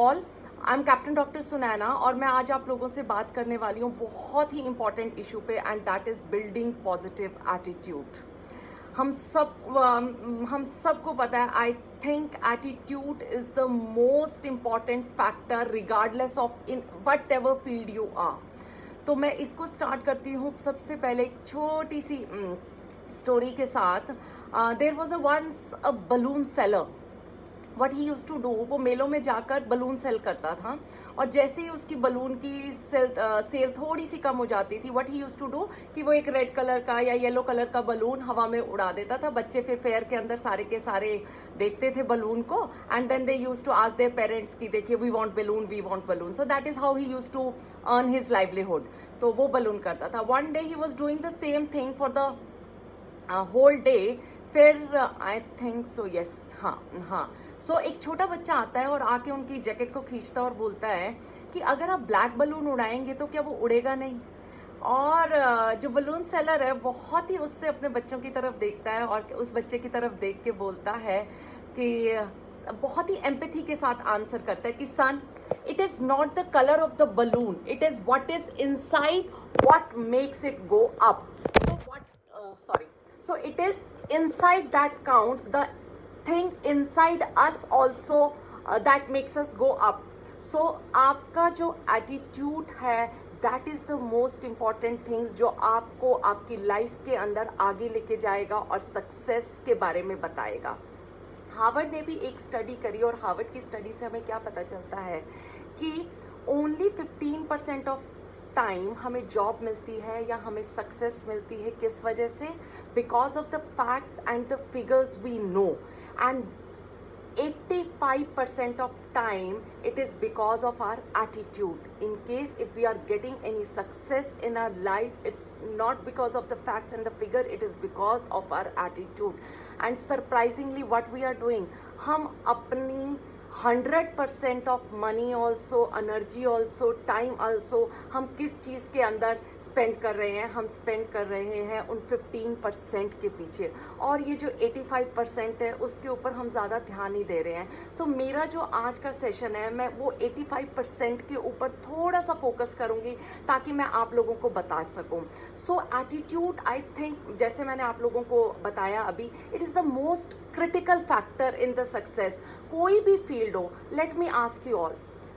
All, I am captain doctor Sunaina और मैं आज आप लोगों से बात करने वाली हूँ बहुत ही इंपॉर्टेंट इशू पे, and that is building positive attitude. हम सबको पता है, I think attitude is the most important factor regardless of in whatever field you are. तो मैं इसको स्टार्ट करती हूँ सबसे पहले एक छोटी सी स्टोरी के साथ। There was once a balloon seller. What he use to do, वो मेलों में जाकर बलून सेल करता था, और जैसे ही उसकी बलून की सेल थोड़ी सी कम हो जाती थी, what he use to do कि वो एक रेड कलर का या येलो कलर का बलून हवा में उड़ा देता था। बच्चे फिर फेयर के अंदर सारे के सारे देखते थे बलून को, and then they use to ask their parents की देखिए we want balloon, we want balloon. So that is how he use to earn his livelihood. तो वो बलून करता था। One day he was doing the same thing for the whole day. फिर I think so yes, हाँ सो एक छोटा बच्चा आता है और आके उनकी जैकेट को खींचता है और बोलता है कि अगर आप ब्लैक बलून उड़ाएंगे तो क्या वो उड़ेगा नहीं। और जो बलून सेलर है बहुत ही उससे अपने बच्चों की तरफ देखता है और उस बच्चे की तरफ देख के बोलता है कि बहुत ही एम्पैथी के साथ आंसर करता है कि son, it is not the colour of the balloon, it is what is inside what makes it go up. So it is inside that counts, the thing inside us also that makes us go up. So आपका जो attitude है that is the most important things जो आपको आपकी life के अंदर आगे लेके जाएगा और सक्सेस के बारे में बताएगा। हार्वर्ड ने भी एक स्टडी करी और हार्वर्ड की स्टडी से हमें क्या पता चलता है कि ओनली 15% ऑफ टाइम हमें जॉब मिलती है या हमें सक्सेस मिलती है। किस वजह से? Because of the facts and the figures we know, and 85% of time it is because of our attitude. In case if we are getting any success in our life, it's not because of the facts and the figure, it is because of our attitude. And surprisingly what we are doing, हम अपनी 100% of money also, energy also, time also हम किस चीज़ के अंदर spend कर रहे हैं? हम स्पेंड कर रहे हैं उन 15% के पीछे, और ये जो 85% है उसके ऊपर हम ज़्यादा ध्यान नहीं दे रहे हैं। सो मेरा जो आज का सेशन है मैं वो 85% के ऊपर थोड़ा सा फोकस करूँगी ताकि मैं आप लोगों को बता सकूँ। सो एटीट्यूड, आई थिंक जैसे मैंने आप लोगों को बताया अभी, it is the most critical factor in the success. कोई भी फील्ड हो, let me ask you all,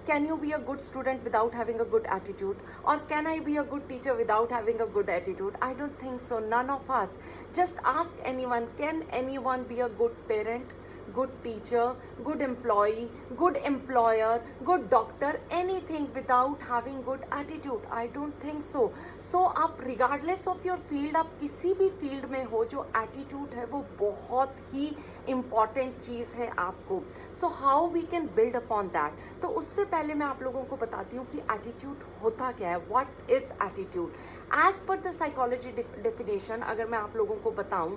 can you be a good student without having a good attitude, or can I be a good teacher without having a good attitude? I don't think so, none of us. Just ask anyone, can anyone be a good parent, good teacher, good employee, good employer, good doctor, anything without having good attitude? I don't think so. So आप regardless of your field, आप किसी भी field में हो, जो attitude है वो बहुत ही important चीज़ है आपको। So how we can build upon that? तो उससे पहले मैं आप लोगों को बताती हूँ कि attitude होता क्या है, what is attitude? As per the psychology definition, अगर मैं आप लोगों को बताऊँ,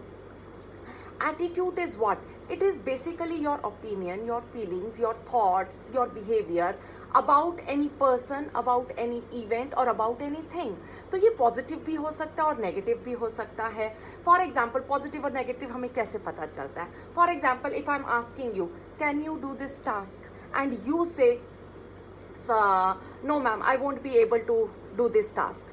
attitude is what? It is basically your opinion, your feelings, your thoughts, your behavior about any person, about any event or about anything. तो ये positive भी हो सकता है और नेगेटिव भी हो सकता है। फॉर एग्जाम्पल पॉजिटिव और नेगेटिव हमें कैसे पता चलता है? For example if I am asking you, can you do this task, and you say no ma'am I won't be able to do this task,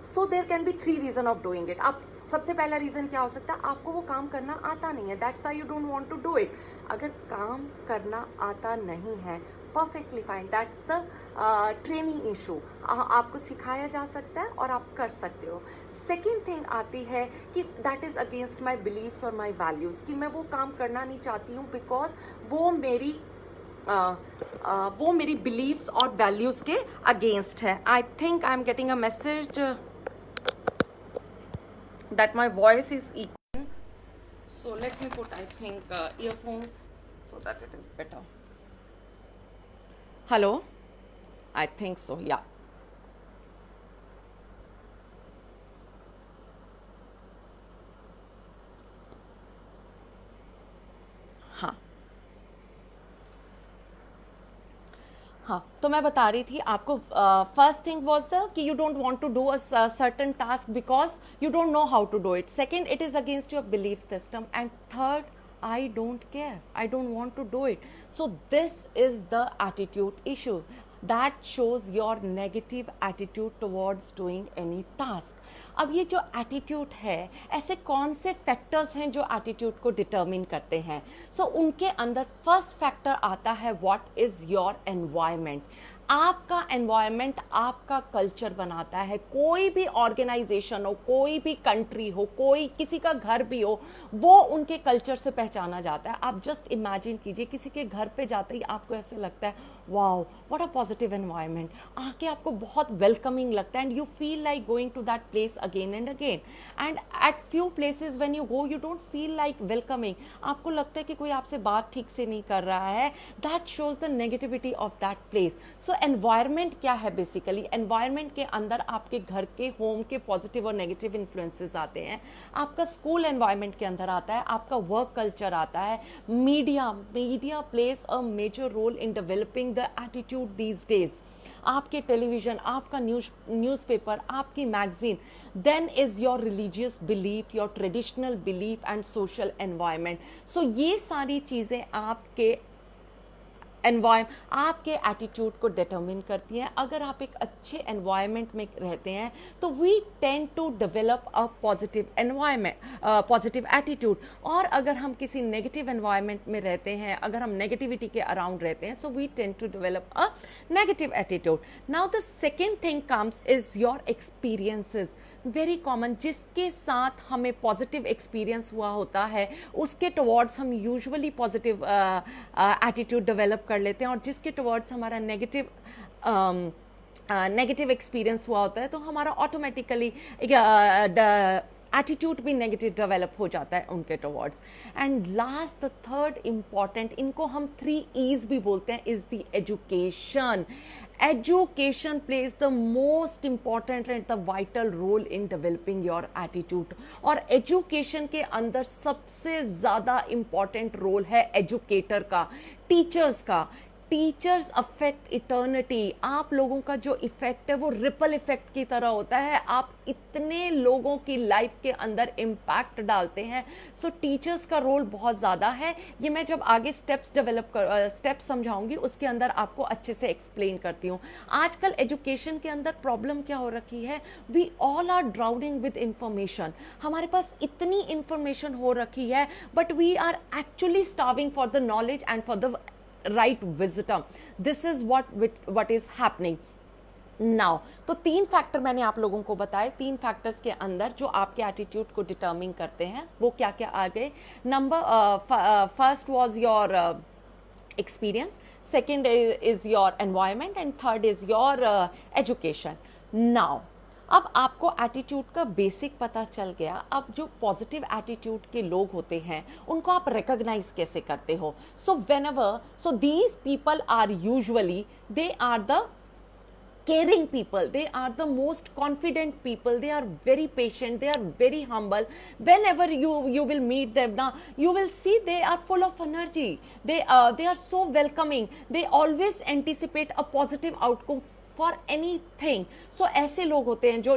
so there can be 3 reason of doing it. आप सबसे पहला reason क्या हो सकता है? आपको वो काम करना आता नहीं है, that's why you don't want to do it. अगर काम करना आता नहीं है, perfectly fine, that's the training issue. आपको सिखाया जा सकता है और आप कर सकते हो। सेकेंड थिंग आती है कि that is against my beliefs और माई वैल्यूज़, कि मैं वो काम करना नहीं चाहती हूँ बिकॉज वो मेरी बिलीव्स और वैल्यूज़ के अगेंस्ट है। I think I am getting a message that my voice is echoing, so let me put, I think, earphones so that it is better. Hello, I think so, yeah. हाँ हाँ, तो मैं बता रही थी आपको, फर्स्ट थिंग वॉज द कि you don't want to do a certain task because you don't know how to do it. Second, it is against your belief system, and third I don't care, I don't want to do it. So this is the attitude issue that shows your negative attitude towards doing any task. अब ये जो attitude है, ऐसे कौन से factors हैं जो attitude को डिटरमिन करते हैं? सो उनके अंदर फर्स्ट फैक्टर आता है व्हाट इज योर एनवायरनमेंट। आपका एनवायरनमेंट आपका कल्चर बनाता है। कोई भी ऑर्गेनाइजेशन हो, कोई भी कंट्री हो, कोई किसी का घर भी हो, वो उनके कल्चर से पहचाना जाता है। आप जस्ट इमेजिन कीजिए, किसी के घर पे जाते ही आपको ऐसे लगता है wow what a positive environment, आके आपको बहुत वेलकमिंग लगता है and you feel like going to that place again and again. And at few places when you go you don't feel like welcoming, आपको लगता है कि कोई आपसे बात ठीक से नहीं कर रहा है। That shows the negativity of that place. So environment क्या है? बेसिकली एनवायरनमेंट के अंदर आपके घर के, होम के पॉजिटिव और नेगेटिव इन्फ्लुएंसेस आते हैं, आपका स्कूल एनवायरनमेंट के अंदर आता है, आपका वर्क कल्चर आता है, media plays a major role in developing the attitude these days. आपके टेलीविजन, आपका न्यूज़पेपर, आपकी magazine, then is your religious belief, your traditional belief and social environment. So ये सारी चीजें आपके आपके एटीट्यूड को डिटरमिन करती हैं। अगर आप एक अच्छे एनवायरनमेंट में रहते हैं तो we tend to develop a positive environment, positive attitude. और अगर हम किसी नेगेटिव एनवायरनमेंट में रहते हैं, अगर हम नेगेटिविटी के अराउंड रहते हैं, so we tend to develop a negative attitude. Now the second thing comes is your experiences. Very common, जिसके साथ हमें पॉजिटिव एक्सपीरियंस हुआ होता है उसके टुवर्ड्स हम यूजुअली पॉजिटिव एटीट्यूड डेवलप कर लेते हैं, और जिसके टुवर्ड्स हमारा नेगेटिव एक्सपीरियंस हुआ होता है तो हमारा ऑटोमेटिकली एटीट्यूड भी नेगेटिव डेवलप हो जाता है उनके towards. And last the third important, इनको हम 3 E's भी बोलते हैं, is the education. Education plays the most important and the vital role in developing your attitude। और education के अंदर सबसे ज़्यादा important role है educator का, teachers का। Teachers affect eternity. आप लोगों का जो इफेक्ट है वो रिपल इफेक्ट की तरह होता है, आप इतने लोगों की लाइफ के अंदर इम्पैक्ट डालते हैं। सो टीचर्स का रोल बहुत ज़्यादा है। ये मैं जब आगे स्टेप्स समझाऊंगी उसके अंदर आपको अच्छे से एक्सप्लेन करती हूँ। आजकल एजुकेशन के अंदर प्रॉब्लम क्या हो रखी है, we all are drowning with information. हमारे पास इतनी इंफॉर्मेशन हो रखी है but we are actually starving for the knowledge and for the right wisdom. This is what is happening now। तो 3 फैक्टर मैंने आप लोगों को बताए। 3 फैक्टर्स के अंदर जो आपके एटीट्यूड को डिटरमिन करते हैं वो क्या क्या आ गए। First was your experience, second is your environment and third is your education। now अब आपको एटीट्यूड का बेसिक पता चल गया। अब जो पॉजिटिव एटीट्यूड के लोग होते हैं उनको आप रिकॉग्नाइज कैसे करते हो? So these people are usually, they are the caring people, they are the most confident people, they are very patient, they are very humble. Whenever you will meet them now, you will see they are full of energy, they are so welcoming, they always anticipate a positive outcome for anything. So ऐसे लोग होते हैं जो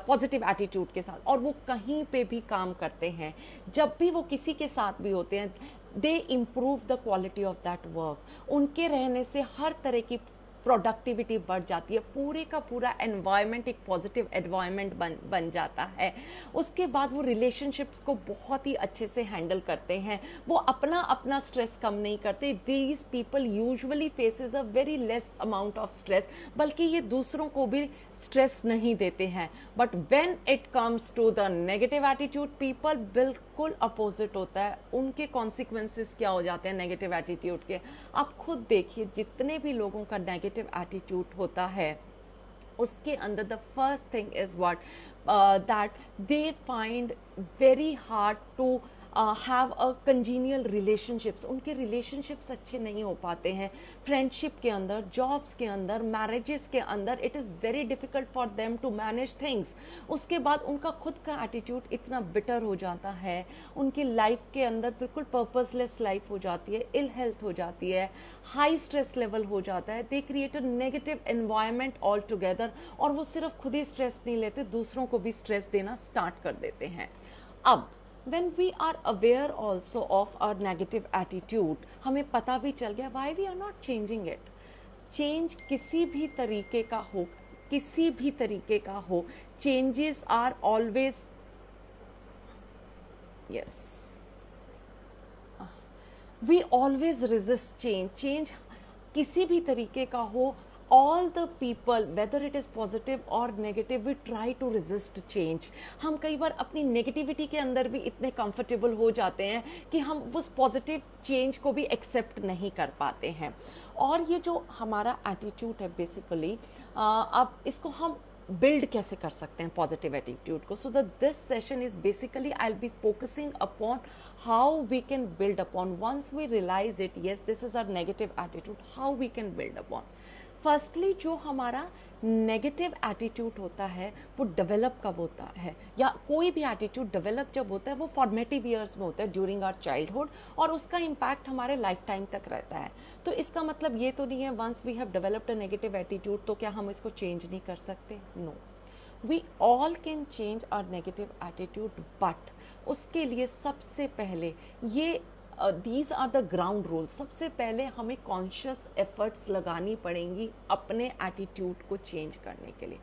positive attitude के साथ, और वो कहीं पे भी काम करते हैं, जब भी वो किसी के साथ भी होते हैं, दे improve the quality of that work. उनके रहने से हर तरह की प्रोडक्टिविटी बढ़ जाती है, पूरे का पूरा एनवायरनमेंट एक पॉजिटिव एनवायरनमेंट बन जाता है। उसके बाद वो रिलेशनशिप्स को बहुत ही अच्छे से हैंडल करते हैं, वो अपना स्ट्रेस कम नहीं करते। These people usually faces a very less amount of stress, बल्कि ये दूसरों को भी स्ट्रेस नहीं देते हैं। But when it comes to the negative attitude people, बिल्कुल अपोजिट होता है। उनके कॉन्सिक्वेंसेस क्या हो जाते हैं नेगेटिव एटीट्यूड के? आप खुद देखिए, जितने भी लोगों का नेगेटिव एटीट्यूड होता है उसके अंदर the first thing is what, that they find very hard to have a congenial relationships. उनके रिलेशनशिप्स अच्छे नहीं हो पाते हैं, फ्रेंडशिप के अंदर, जॉब्स के अंदर, मैरिजेस के अंदर। It is very difficult for them to manage things. उसके बाद उनका खुद का एटीट्यूड इतना बिटर हो जाता है, उनकी लाइफ के अंदर बिल्कुल पर्पसलेस लाइफ हो जाती है, इल हेल्थ हो जाती है, हाई स्ट्रेस लेवल हो जाता है। They create a negative environment all together, और वो सिर्फ खुद ही स्ट्रेस नहीं लेते, दूसरों को भी स्ट्रेस देना स्टार्ट कर देते हैं। अब when we are aware also of our negative attitude, हमें पता भी चल गया why we are not changing it. Change किसी भी तरीके का हो, किसी भी तरीके का हो, changes are always, yes, we always resist change. Change किसी भी तरीके का हो, all the people, whether it is positive or negative, we try to resist change. हम कई बार अपनी नेगेटिविटी के अंदर भी इतने कंफर्टेबल हो जाते हैं कि हम उस पॉजिटिव चेंज को भी एक्सेप्ट नहीं कर पाते हैं. और ये जो हमारा एटीट्यूड है बेसिकली, अब इसको हम बिल्ड कैसे कर सकते हैं पॉजिटिव एटीट्यूड को. So that this session is basically I will be focusing upon how we can build upon once we realise it, yes this is our negative attitude, how we can build upon. Firstly जो हमारा negative attitude होता है वो develop कब होता है, या कोई भी एटीट्यूड डेवलप जब होता है वो फॉर्मेटिव ईयर्स में होता है, ड्यूरिंग आवर चाइल्डहुड, और उसका इम्पैक्ट हमारे लाइफ टाइम तक रहता है. तो इसका मतलब ये तो नहीं है once we have developed a negative attitude तो क्या हम इसको चेंज नहीं कर सकते. No, we all can change our negative attitude, but उसके लिए सबसे पहले ये these are the ground rules. सबसे पहले हमें कॉन्शियस एफर्ट्स लगानी पड़ेंगी अपने एटीट्यूड को चेंज करने के लिए.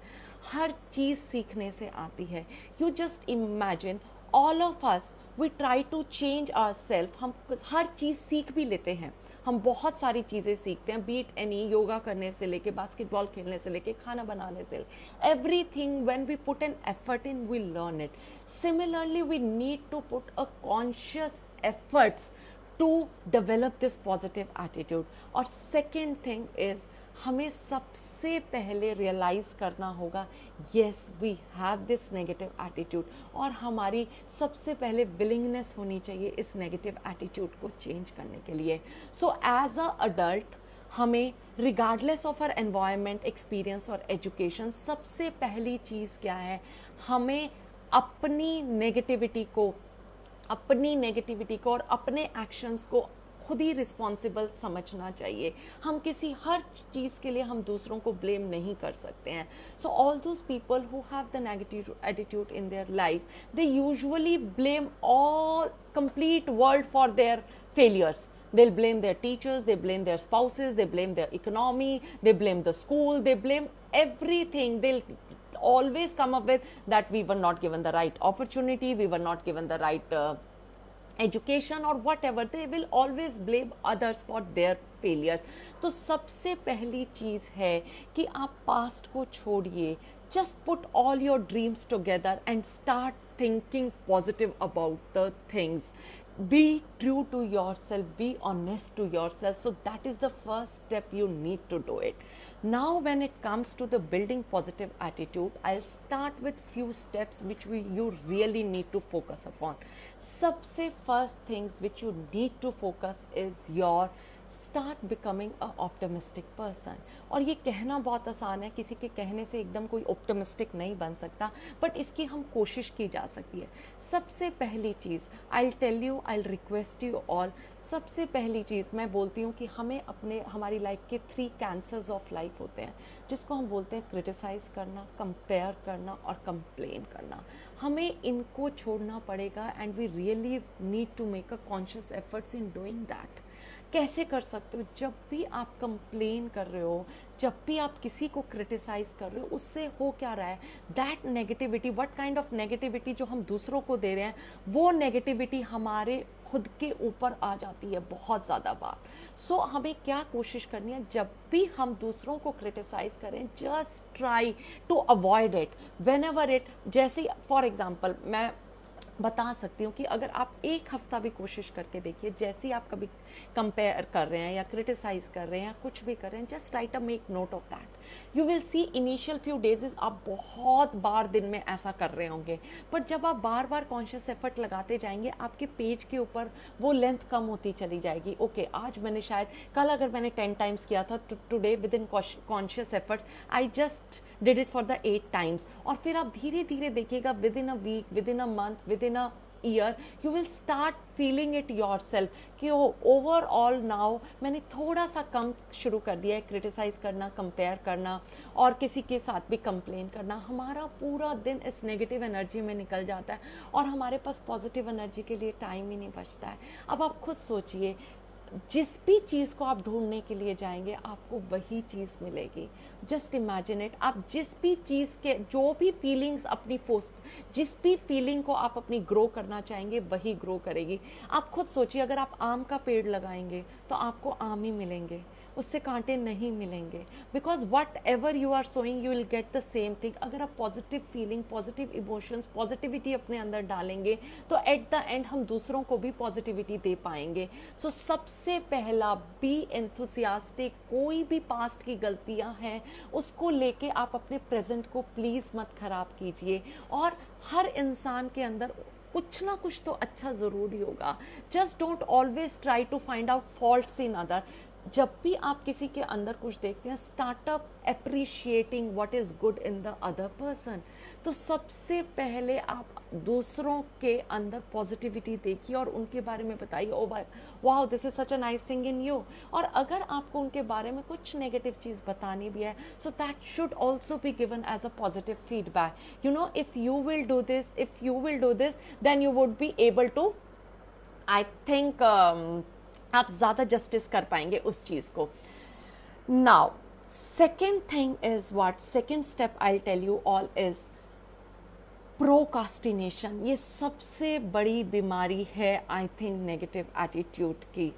हर चीज़ सीखने से आती है. You just imagine all of us we try to change our self. हम हर चीज़ सीख भी लेते हैं, हम बहुत सारी चीज़ें सीखते हैं, बीट एनी, योगा करने से लेके बास्केटबॉल खेलने से लेके खाना बनाने से, everything when we put an effort in we learn it. Similarly we need to put a conscious efforts to develop this positive attitude. और सेकेंड थिंग इज हमें सबसे पहले रियलाइज करना होगा yes we have this negative attitude, और हमारी सबसे पहले विलिंगनेस होनी चाहिए इस नेगेटिव एटीट्यूड को चेंज करने के लिए. सो एज अ अडल्ट हमें regardless of our environment, experience और एजुकेशन, सबसे पहली चीज़ क्या है, हमें अपनी नेगेटिविटी को और अपने एक्शंस को खुद ही रिस्पॉन्सिबल समझना चाहिए. हम किसी हर चीज़ के लिए हम दूसरों को ब्लेम नहीं कर सकते हैं. So all those people who have the negative attitude in their life, they usually blame all complete world for their failures. They'll blame their teachers, they blame their spouses, they blame their economy, they blame the school, they blame everything. They'll always come up with that we were not given the right opportunity, we were not given the right education or whatever. They will always blame others for their failures. तो सबसे पहली चीज़ है कि आप past को छोड़िए. Just put all your dreams together and start thinking positive about the things. Be true to yourself, be honest to yourself. So that is the first step, you need to do it. Now when it comes to the building positive attitude, I'll start with few steps which you really need to focus upon. सबसे first things which you need to focus is your start becoming a optimistic person. और ये कहना बहुत आसान है, किसी के कहने से एकदम कोई ऑप्टिमिस्टिक नहीं बन सकता, बट इसकी हम कोशिश की जा सकती है. सबसे पहली चीज़ I'll tell you, I'll request you all, सबसे पहली चीज़ मैं बोलती हूँ कि हमें हमारी लाइफ के 3 कैंसर्स ऑफ लाइफ होते हैं, जिसको हम बोलते हैं क्रिटिसाइज़ करना, कंपेयर करना और कंप्लेन करना. हमें इनको छोड़ना पड़ेगा and we really need to make a conscious efforts in doing that. कैसे कर सकते हो? जब भी आप कंप्लेन कर रहे हो, जब भी आप किसी को क्रिटिसाइज कर रहे हो, उससे हो क्या रहा है, that negativity, what kind of negativity जो हम दूसरों को दे रहे हैं, वो नेगेटिविटी हमारे खुद के ऊपर आ जाती है बहुत ज़्यादा बार. सो हमें क्या कोशिश करनी है, जब भी हम दूसरों को क्रिटिसाइज करें, just try to avoid it whenever it. जैसे फॉर एग्जाम्पल मैं बता सकती हूँ कि अगर आप एक हफ्ता भी कोशिश करके देखिए, जैसे ही आप कभी कंपेयर कर रहे हैं या क्रिटिसाइज कर रहे हैं या कुछ भी कर रहे हैं, just right a make note of that. You will C initial few days आप बहुत बार दिन में ऐसा कर रहे होंगे, पर जब आप बार बार कॉन्शियस एफर्ट लगाते जाएंगे, आपके पेज के ऊपर वो लेंथ कम होती चली जाएगी. ओके, आज मैंने शायद, कल अगर मैंने 10 टाइम्स किया था, today within conscious efforts I just did it for the 8 times. और फिर आप धीरे धीरे देखिएगा, within a week, within a month, within a year you will start feeling it your self कि overall now मैंने थोड़ा सा कम शुरू कर दिया है क्रिटिसाइज करना, कंपेयर करना और किसी के साथ भी कंप्लेन करना। हमारा पूरा दिन इस नेगेटिव एनर्जी में निकल जाता है और हमारे पास पॉजिटिव एनर्जी के लिए टाइम ही नहीं बचता है। अब आप खुद सोचिए, जिस भी चीज़ को आप ढूंढने के लिए जाएंगे आपको वही चीज़ मिलेगी। जस्ट इमेजिन इट, आप जिस भी चीज़ के जो भी फीलिंग्स अपनी जिस भी फीलिंग को आप अपनी ग्रो करना चाहेंगे वही ग्रो करेगी। आप खुद सोचिए, अगर आप आम का पेड़ लगाएंगे तो आपको आम ही मिलेंगे, उससे कांटे नहीं मिलेंगे, because whatever you are sowing you will get the same thing. अगर आप positive feeling, positive emotions, positivity अपने अंदर डालेंगे तो एट द एंड हम दूसरों को भी पॉजिटिविटी दे पाएंगे। सो सबसे पहला, बी एंथुसियास्टिक। कोई भी पास्ट की गलतियां हैं उसको लेके आप अपने प्रेजेंट को प्लीज मत खराब कीजिए। और हर इंसान के अंदर कुछ ना कुछ तो अच्छा जरूर ही होगा। Just don't always try to find out faults in other. जब भी आप किसी के अंदर कुछ देखते हैं, start up appreciating what is good in the other person. तो सबसे पहले आप दूसरों के अंदर पॉजिटिविटी देखिए और उनके बारे में बताइए, oh wow this is such a nice thing in you. और अगर आपको उनके बारे में कुछ नेगेटिव चीज बतानी भी है, so that should also be given as a positive feedback. You know, if you will do this then you would be able to, I think आप ज़्यादा जस्टिस कर पाएंगे उस चीज़ को। Now second thing is what, second step I tell you all is procrastination. ये सबसे बड़ी बीमारी है आई थिंक नेगेटिव एटीट्यूड की।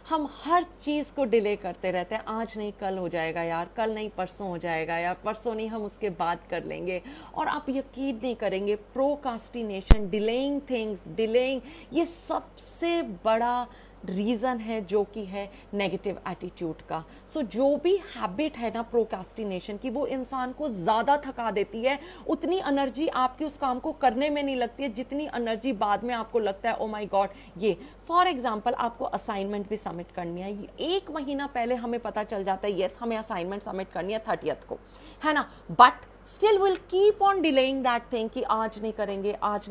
हम हर चीज़ को डिले करते रहते हैं, आज नहीं कल हो जाएगा यार, कल नहीं परसों हो जाएगा यार, परसों नहीं हम उसके बाद कर लेंगे। और आप यकीन नहीं करेंगे, प्रोकास्टिनेशन, डिलेइंग थिंग्स, डिलेइंग, ये सबसे बड़ा रीज़न है जो कि है नेगेटिव एटीट्यूड का। सो जो भी हैबिट है ना प्रोकास्टिनेशन की, वो इंसान को ज़्यादा थका देती है। उतनी एनर्जी आपकी उस काम को करने में नहीं लगती है जितनी एनर्जी बाद में आपको लगता है ओ माय गॉड ये। फॉर एग्जाम्पल, आपको असाइनमेंट भी सबमिट करनी है, 1 महीना पहले हमें पता चल जाता है यस हमें असाइनमेंट सबमिट करनी है 30th को, है ना, but still will keep on delaying that thing कि आज नहीं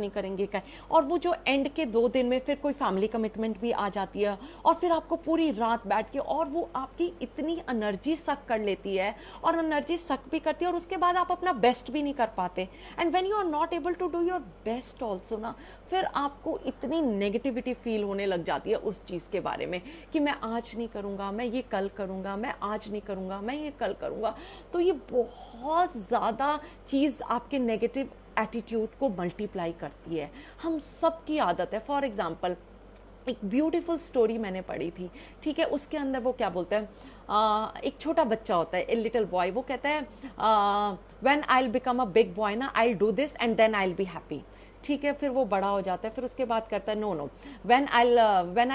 करेंगे क्या। और वो जो एंड के 2 दिन में फिर कोई फैमिली कमिटमेंट भी आ जाती है और फिर आपको पूरी रात बैठ के, और वो आपकी इतनी एनर्जी सक कर लेती है और एनर्जी सक भी करती है और उसके बाद आप अपना बेस्ट भी नहीं कर पाते। And when you are not able to do your best also ना, फिर आपको इतनी नेगेटिविटी फील होने लग जाती है उस चीज़ के बारे में कि मैं आज नहीं करूँगा, मैं ये कल करूँगा, मैं आज नहीं करूँगा, मैं ये कल करूँगा। तो ये बहुत ज़्यादा चीज़ आपके नेगेटिव एटीट्यूड को मल्टीप्लाई करती है। हम सब की आदत है। फॉर एग्जाम्पल, एक ब्यूटीफुल स्टोरी मैंने पढ़ी थी, ठीक है, उसके अंदर वो क्या बोलते हैं, एक छोटा बच्चा होता है, ए लिटिल बॉय, वो कहता है when I will become a big boy ना, I will do this and then I will be happy. ठीक है, फिर वो बड़ा हो जाता है, फिर उसके बाद करता है no when I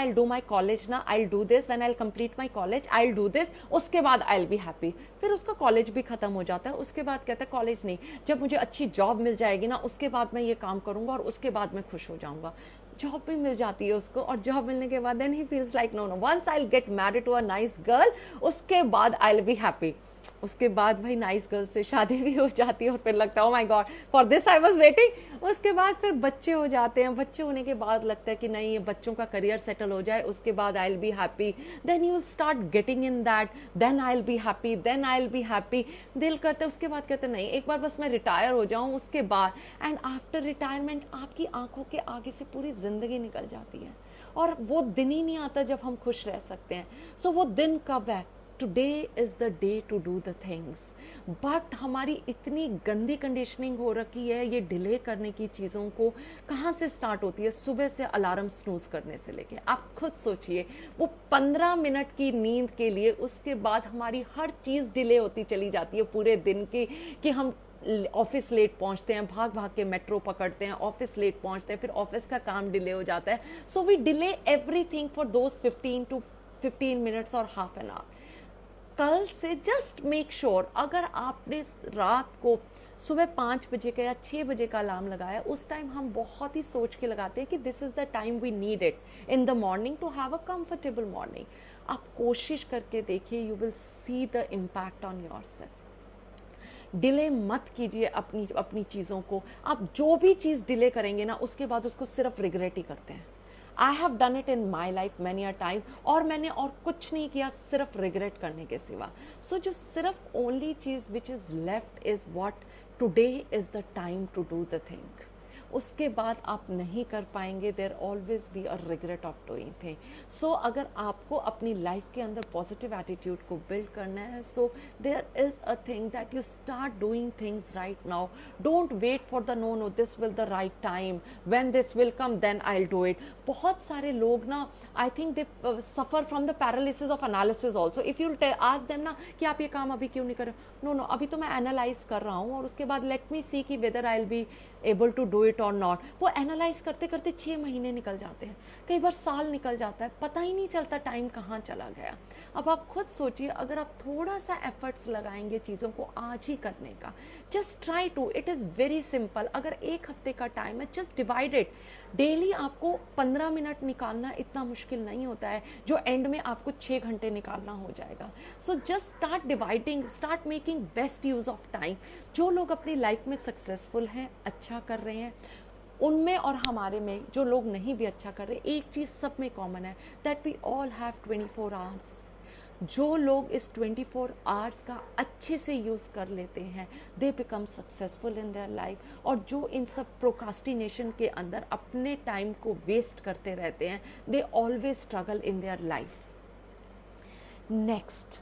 will do my college ना, I will do this, when I will complete my college I will do this, उसके बाद आई विल बी हैप्पी। फिर उसका कॉलेज भी खत्म हो जाता है, उसके बाद कहता है कॉलेज नहीं, जब मुझे अच्छी जॉब मिल जाएगी ना उसके बाद मैं ये काम करूंगा और उसके बाद मैं खुश हो जाऊंगा। जॉब भी मिल जाती है उसको, और जॉब मिलने के बाद देन ही feels like no once I will get married to a nice girl, उसके बाद आई विल बी हैप्पी। उसके बाद भाई नाइस गर्ल से शादी भी हो जाती है और फिर लगता है ओ my God for this I was waiting. उसके बाद फिर बच्चे हो जाते हैं, बच्चे होने के बाद लगता है कि नहीं, ये बच्चों का करियर सेटल हो जाए उसके बाद I will be happy. Then you will start getting in that, then I will be happy, then I will be happy. दिल करता है, उसके बाद कहते नहीं एक बार बस मैं रिटायर हो जाऊं उसके बाद। एंड आफ्टर रिटायरमेंट आपकी आंखों के आगे से पूरी जिंदगी निकल जाती है और वो दिन ही नहीं आता जब हम खुश रह सकते हैं। सो वो दिन कब है? Today is the day to do the things. But हमारी इतनी गंदी कंडीशनिंग हो रखी है, ये डिले करने की चीज़ों को कहाँ से स्टार्ट होती है? सुबह से अलार्म स्नूज करने से लेके, आप खुद सोचिए, वो 15 मिनट की नींद के लिए उसके बाद हमारी हर चीज़ डिले होती चली जाती है पूरे दिन की, कि हम ऑफिस लेट पहुंचते हैं, भाग भाग के मेट्रो पकड़ते हैं, ऑफिस लेट पहुंचते हैं, फिर ऑफिस का काम डिले हो जाता है। So we delay everything for those 15 minutes और हाफ एन आवर। कल से जस्ट मेक श्योर, अगर आपने रात को सुबह 5 बजे का या 6 बजे का अलार्म लगाया, उस टाइम हम बहुत ही सोच के लगाते हैं कि this is the time we need it in the morning to have a comfortable morning. आप कोशिश करके देखिए, you will see the impact on your self. Delay मत कीजिए अपनी अपनी चीज़ों को। आप जो भी चीज़ डिले करेंगे ना, उसके बाद उसको सिर्फ रिग्रेट ही करते हैं। आई have done it in my life many a time, और मैंने और कुछ नहीं किया सिर्फ रिग्रेट करने के सिवा। सो जो सिर्फ ओनली चीज़ which is left is what today is the time to do the thing. उसके बाद आप नहीं कर पाएंगे, there always be a regret of doing thing. So अगर आपको अपनी लाइफ के अंदर पॉजिटिव एटीट्यूड को बिल्ड करना है, so there is a thing that you start doing things right now. Don't wait for the no this will the right time, when this will come then I will do it. बहुत सारे लोग ना, I think they suffer from the paralysis of analysis also. If you ask them ना कि आप ये काम अभी क्यों नहीं कर रहे, नो नो अभी तो मैं एनालाइज कर रहा हूँ और उसके बाद लेट मी सी कि whether I will be able to do it और नॉट। वो एनालाइज करते करते 6 महीने निकल जाते हैं, कई बार साल निकल जाता है, पता ही नहीं चलता टाइम कहाँ चला गया। अब आप खुद सोचिए, अगर आप थोड़ा सा एफर्ट्स लगाएंगे चीज़ों को आज ही करने का, just try to, it is very simple. अगर एक हफ्ते का टाइम है, जस्ट डिवाइड इट। डेली आपको 15 मिनट निकालना इतना मुश्किल नहीं होता है जो एंड में आपको 6 घंटे निकालना हो जाएगा। So just start dividing, start making best use of time. जो लोग अपनी लाइफ में सक्सेसफुल हैं, अच्छा कर रहे हैं, उनमें और हमारे में जो लोग नहीं भी अच्छा कर रहे, एक चीज़ सब में कॉमन है, that we all have 24 hours. जो लोग इस 24 आवर्स का अच्छे से यूज़ कर लेते हैं, they become successful in their life. और जो इन सब प्रोक्रास्टिनेशन के अंदर अपने टाइम को वेस्ट करते रहते हैं, they always struggle in their life. Next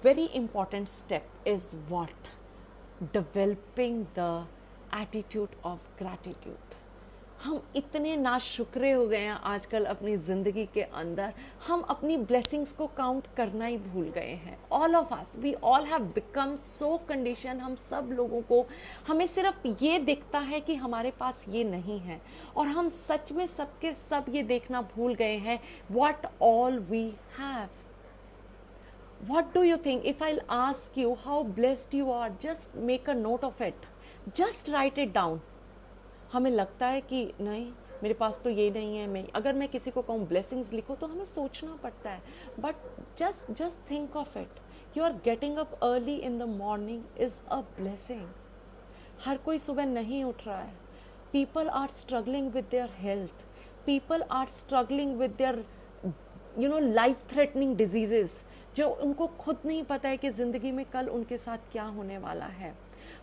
very important step is what? Developing the attitude of gratitude. हम इतने नाशुक्रे हो गए हैं आजकल अपनी ज़िंदगी के अंदर, हम अपनी ब्लेसिंग्स को काउंट करना ही भूल गए हैं। All of us, we all have become so condition. हम सब लोगों को, हमें सिर्फ ये दिखता है कि हमारे पास ये नहीं है, और हम सच में सबके सब ये देखना भूल गए हैं what all we have. What do you think? If I'll ask you how blessed you are, just make a note of it. Just write it down. हमें लगता है कि नहीं, मेरे पास तो ये नहीं है। मैं अगर मैं किसी को कहूँ ब्लेसिंग्स लिखो, तो हमें सोचना पड़ता है। But just think of it. You are getting up early in the morning is a blessing. हर कोई सुबह नहीं उठ रहा है। People are struggling with their health. People are struggling with their life threatening diseases, जो उनको खुद नहीं पता है कि ज़िंदगी में कल उनके साथ क्या होने वाला है।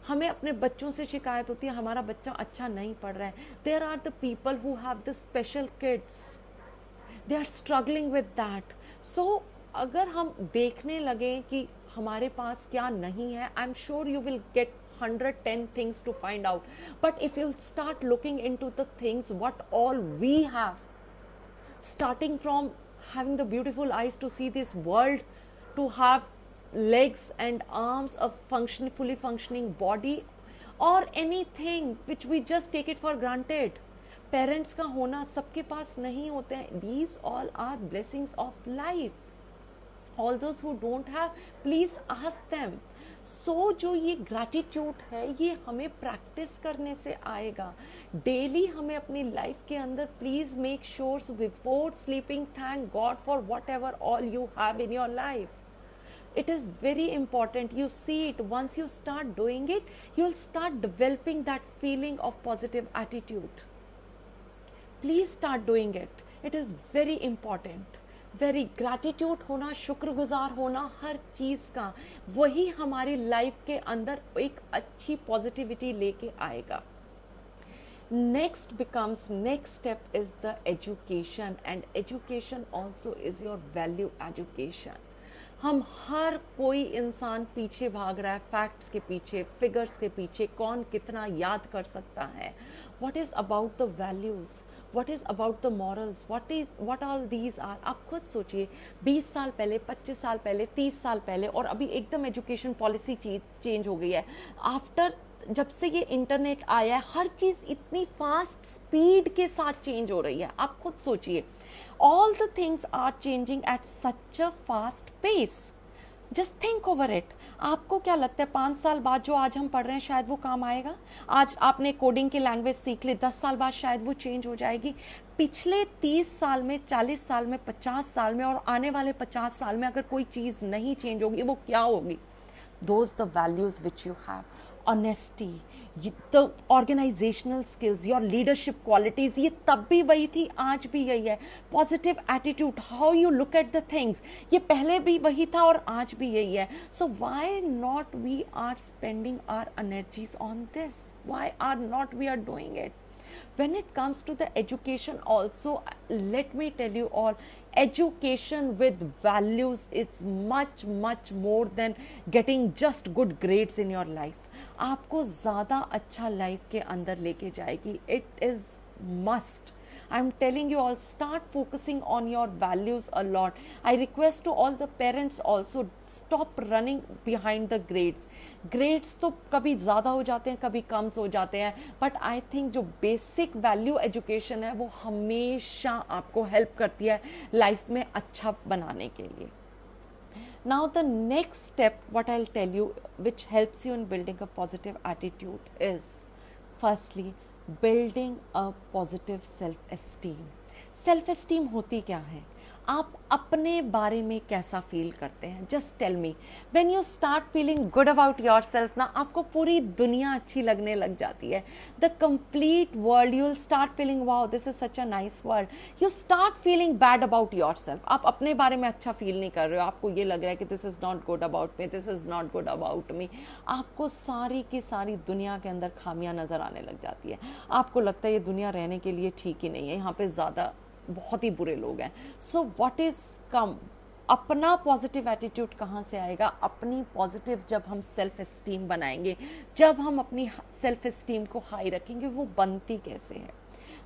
हमें अपने बच्चों से शिकायत होती है, हमारा बच्चा अच्छा नहीं पढ़ रहा है। There are the people who have the special kids, they are struggling with that. So अगर हम देखने लगें कि हमारे पास क्या नहीं है, आई am sure you will gate 110 things to find out. But if you start looking into the things what all we have, starting from having the beautiful eyes to see this world, to have legs and arms, a fully functioning body, or anything which we just take it for granted. Parents का होना सबके पास नहीं होते हैं. These all are blessings of life. All those who don't have, please ask them. So जो ये gratitude है, ये हमें practice करने से आएगा. Daily हमें अपनी life के अंदर please make sure before sleeping thank God for whatever all you have in your life. It is very important. You see it, once you start doing it, you'll start developing that feeling of positive attitude. Please start doing it. It is very important. Very gratitude होना, शुक्रगुजार होना हर चीज़ का, वही हमारी life के अंदर एक अच्छी पॉजिटिविटी लेके आएगा. Next step is the education, and education also is your value education. हम हर कोई इंसान पीछे भाग रहा है, फैक्ट्स के पीछे, फिगर्स के पीछे, कौन कितना याद कर सकता है. What is about the values, what is about the morals, what all these are. आप खुद सोचिए, 20 साल पहले, 25 साल पहले, 30 साल पहले, और अभी एकदम एजुकेशन पॉलिसी चेंज हो गई है. आफ्टर जब से ये इंटरनेट आया है, हर चीज़ इतनी फास्ट स्पीड के साथ चेंज हो रही है. आप खुद सोचिए, all the things are changing at such a fast pace. Just think over it. आपको क्या लगता है 5 साल बाद जो आज हम पढ़ रहे हैं शायद वो काम आएगा? आज आपने कोडिंग की लैंग्वेज सीख ली, 10 साल बाद शायद वो चेंज हो जाएगी. पिछले 30 साल में, 40 साल में, 50 साल में और आने वाले 50 साल में अगर कोई चीज़ नहीं चेंज होगी, वो क्या होगी? those the values which you have, honesty, the organizational skills, your leadership qualities, ये तब भी वही थी, आज भी यही है. Positive attitude, how you look at the things, ये पहले भी वही था और आज भी यही है. So why not we are spending our energies on this? Why are not we are doing it? When it comes to the education also, let me tell you all, education with values is much more than getting just good grades in your life. आपको ज़्यादा अच्छा life के अंदर लेके जाएगी. It is must. I'm telling you all, start focusing on your values a lot. I request to all the parents also, stop running behind the grades. Grades तो कभी ज़्यादा हो जाते हैं, कभी कम हो जाते हैं, but I think जो basic value education है वो हमेशा आपको help करती है लाइफ में अच्छा बनाने के लिए. Now the next step, what I'll tell you, which helps you in building a positive attitude is, firstly, building a positive self-esteem. Self-esteem होती क्या है? आप अपने बारे में कैसा फील करते हैं? Just tell me. When you start feeling good about your self ना, आपको पूरी दुनिया अच्छी लगने लग जाती है. The complete world, you will start feeling wow this is such a nice world. You start feeling bad about your self. आप अपने बारे में अच्छा फील नहीं कर रहे हो, आपको ये लग रहा है कि this is not good about me, this is not good about me. आपको सारी की सारी दुनिया के अंदर खामियां नजर आने लग जाती है. आपको लगता है ये दुनिया रहने के लिए ठीक ही नहीं है, यहाँ पे ज़्यादा बहुत ही बुरे लोग हैं. सो व्हाट इज कम, अपना पॉजिटिव एटीट्यूड कहाँ से आएगा? अपनी पॉजिटिव जब हम सेल्फ एस्टीम बनाएंगे, जब हम अपनी सेल्फ एस्टीम को हाई रखेंगे, वो बनती कैसे है?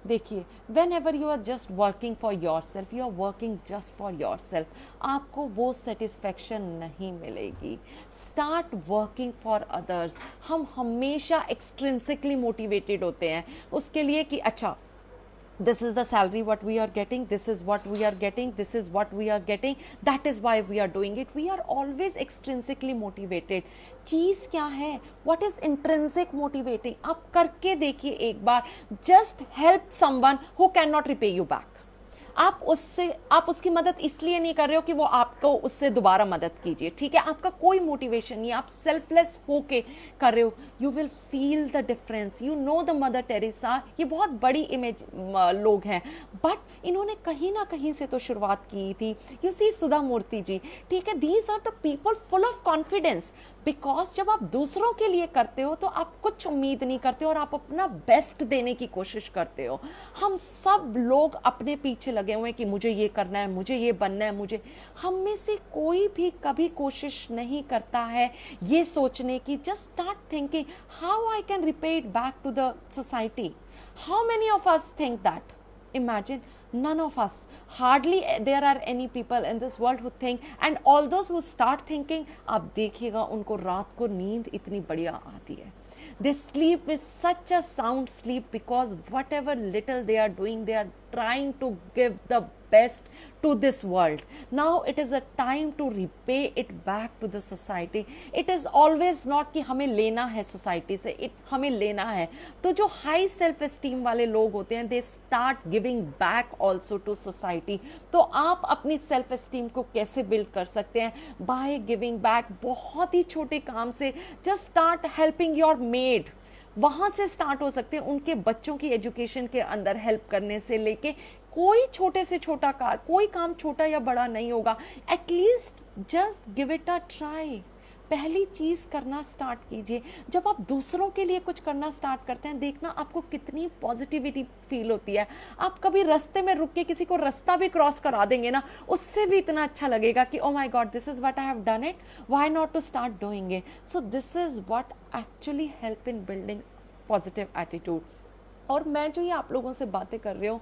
देखिए, whenever you are just working for your self, you are working just for your self, आपको वो सेटिस्फैक्शन नहीं मिलेगी. Start working for others. हम हमेशा एक्सट्रिंसिकली मोटिवेटेड होते हैं उसके लिए कि अच्छा, this is the salary what we are getting, this is what we are getting, this is what we are getting, that is why we are doing it. We are always extrinsically motivated. चीज़ क्या है? what is intrinsic motivating? आप करके देखिए एक बार. just help someone who cannot repay you back. आप उसकी मदद इसलिए नहीं कर रहे हो कि वो आपको उससे दोबारा मदद कीजिए, ठीक है? आपका कोई मोटिवेशन नहीं, आप सेल्फलेस होके कर रहे हो. You will feel the difference. You know the mother Teresa, ये बहुत बड़ी इमेज लोग हैं, बट इन्होंने कहीं ना कहीं से तो शुरुआत की थी. यू सी सुधा मूर्ति जी, ठीक है? These are the people full of confidence, because जब आप दूसरों के लिए करते हो तो आप कुछ उम्मीद नहीं करते हो और आप अपना बेस्ट देने की कोशिश करते हो. हम सब लोग अपने पीछे लगे हुए हैं कि मुझे ये करना है, मुझे ये बनना है, मुझे. हम में से कोई भी कभी कोशिश नहीं करता है ये सोचने की, just start thinking how I can repay it back to the society. How many of us think that? Imagine, none of us, hardly there are any people in this world who think, and all those who start thinking, आप देखिएगा उनको रात को नींद इतनी बढ़िया आती है. They sleep with such a sound sleep because whatever little they are doing, they are trying to give the best to this world. Now it is a time to repay it back to the society. It is always not कि हमें लेना है society से, हमें लेना है. तो जो हाई सेल्फ एस्टीम वाले लोग होते हैं, they start giving back also to society. तो आप अपनी सेल्फ एस्टीम को कैसे बिल्ड कर सकते हैं? By giving back. बहुत ही छोटे काम से, just start helping your made. वहाँ से स्टार्ट हो सकते हैं. उनके बच्चों की एजुकेशन के अंदर हेल्प करने से लेके कोई छोटे से छोटा कोई काम छोटा या बड़ा नहीं होगा. At least just give it a try. पहली चीज करना स्टार्ट कीजिए. जब आप दूसरों के लिए कुछ करना स्टार्ट करते हैं, देखना आपको कितनी पॉजिटिविटी फील होती है. आप कभी रास्ते में रुक के किसी को रास्ता भी क्रॉस करा देंगे ना, उससे भी इतना अच्छा लगेगा कि oh my god, this is what I have done it, why not to start doing it. So this is what actually help in building positive attitude. और मैं जो ये आप लोगों से बातें कर रही हूँ,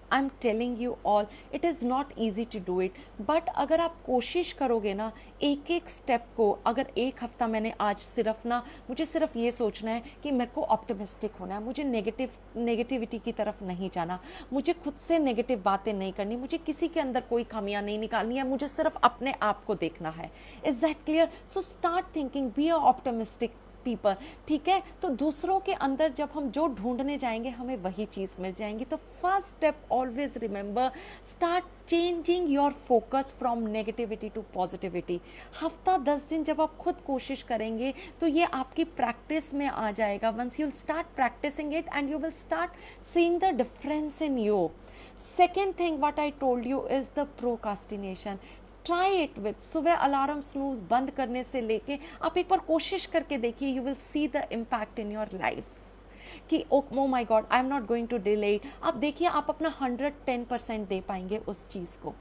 I'm telling you all, it is not easy to do it, but अगर आप कोशिश करोगे ना, एक एक स्टेप को, अगर एक हफ्ता मैंने आज मुझे सिर्फ ये सोचना है कि मेरे को ऑप्टिमिस्टिक होना है, मुझे नेगेटिविटी की तरफ नहीं जाना, मुझे खुद से नेगेटिव बातें नहीं करनी, मुझे किसी के अंदर कोई खामियां नहीं निकालनी है, मुझे सिर्फ अपने आप को देखना है. Is that clear? So start thinking, B a optimistic people, ठीक है। तो दूसरों के अंदर जब हम जो ढूंढने जाएंगे हमें वही चीज़ मिल जाएंगी। तो first step always remember, start changing your focus from negativity to positivity. हफ्ता 10 दिन जब आप खुद कोशिश करेंगे तो ये आपकी प्रैक्टिस में आ जाएगा। Once you will start practising it and you will start seeing the difference in you. Second thing what I told you is the procrastination. Try it with, सुबह अलार्म स्नूज बंद करने से लेके आप एक बार कोशिश करके देखिए, you will see the impact in your life कि oh my God I am not going to delay. आप देखिए आप अपना 110% दे पाएंगे उस चीज़ को।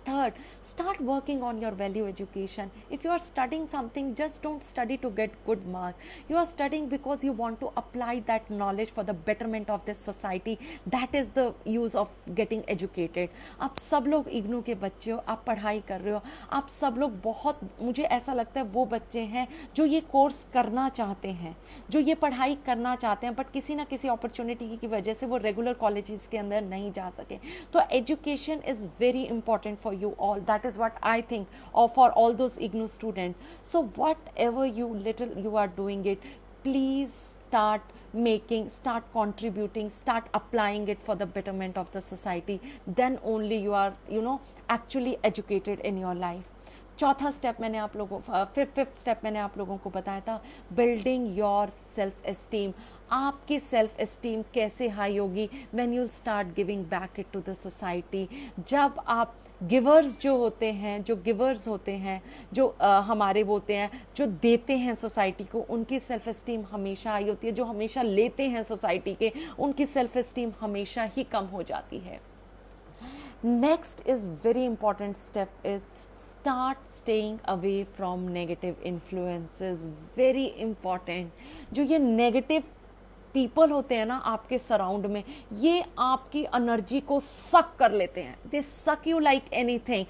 Third, start working on your value education. If you are studying something, just don't study to get good marks. You are studying because you want to apply that knowledge for the betterment of this society. That is the use of getting educated. आप सब लोग इग्नू के बच्चे हो, आप पढ़ाई कर रहे हो, आप सब लोग बहुत, मुझे ऐसा लगता है वो बच्चे हैं जो ये कोर्स करना चाहते हैं, जो ये पढ़ाई करना चाहते हैं, बट किसी ना किसी अपॉर्चुनिटी की वजह से वो रेगुलर कॉलेजेस के अंदर नहीं जा सके। तो education is very important for you all. That is what I think, or for all those IGNOU students. So whatever you are doing it, please start making, start contributing, start applying it for the betterment of the society. Then only you are, actually educated in your life. चौथा step मैंने आप लोगों, fifth step मैंने आप लोगों को बताया था, बिल्डिंग योर सेल्फ एस्टीम। आपकी सेल्फ एस्टीम कैसे हाई होगी? When you start giving back it to the society. जब आप गिवर्स जो होते हैं, जो गिवर्स होते हैं, जो हमारे होते हैं, जो देते हैं सोसाइटी को, उनकी सेल्फ एस्टीम हमेशा हाई होती है। जो हमेशा लेते हैं सोसाइटी के, उनकी सेल्फ एस्टीम हमेशा ही कम हो जाती है। Next is very important step is start staying away from negative influences. Very important. जो ये negative people होते हैं ना आपके सराउंड में, ये आपकी एनर्जी को सक कर लेते हैं। दे सक यू लाइक एनीथिंग।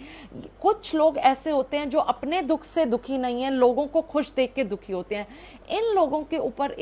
कुछ लोग ऐसे होते हैं जो अपने दुख से दुखी नहीं हैं, लोगों को खुश देख के दुखी होते हैं। इन लोगों के ऊपर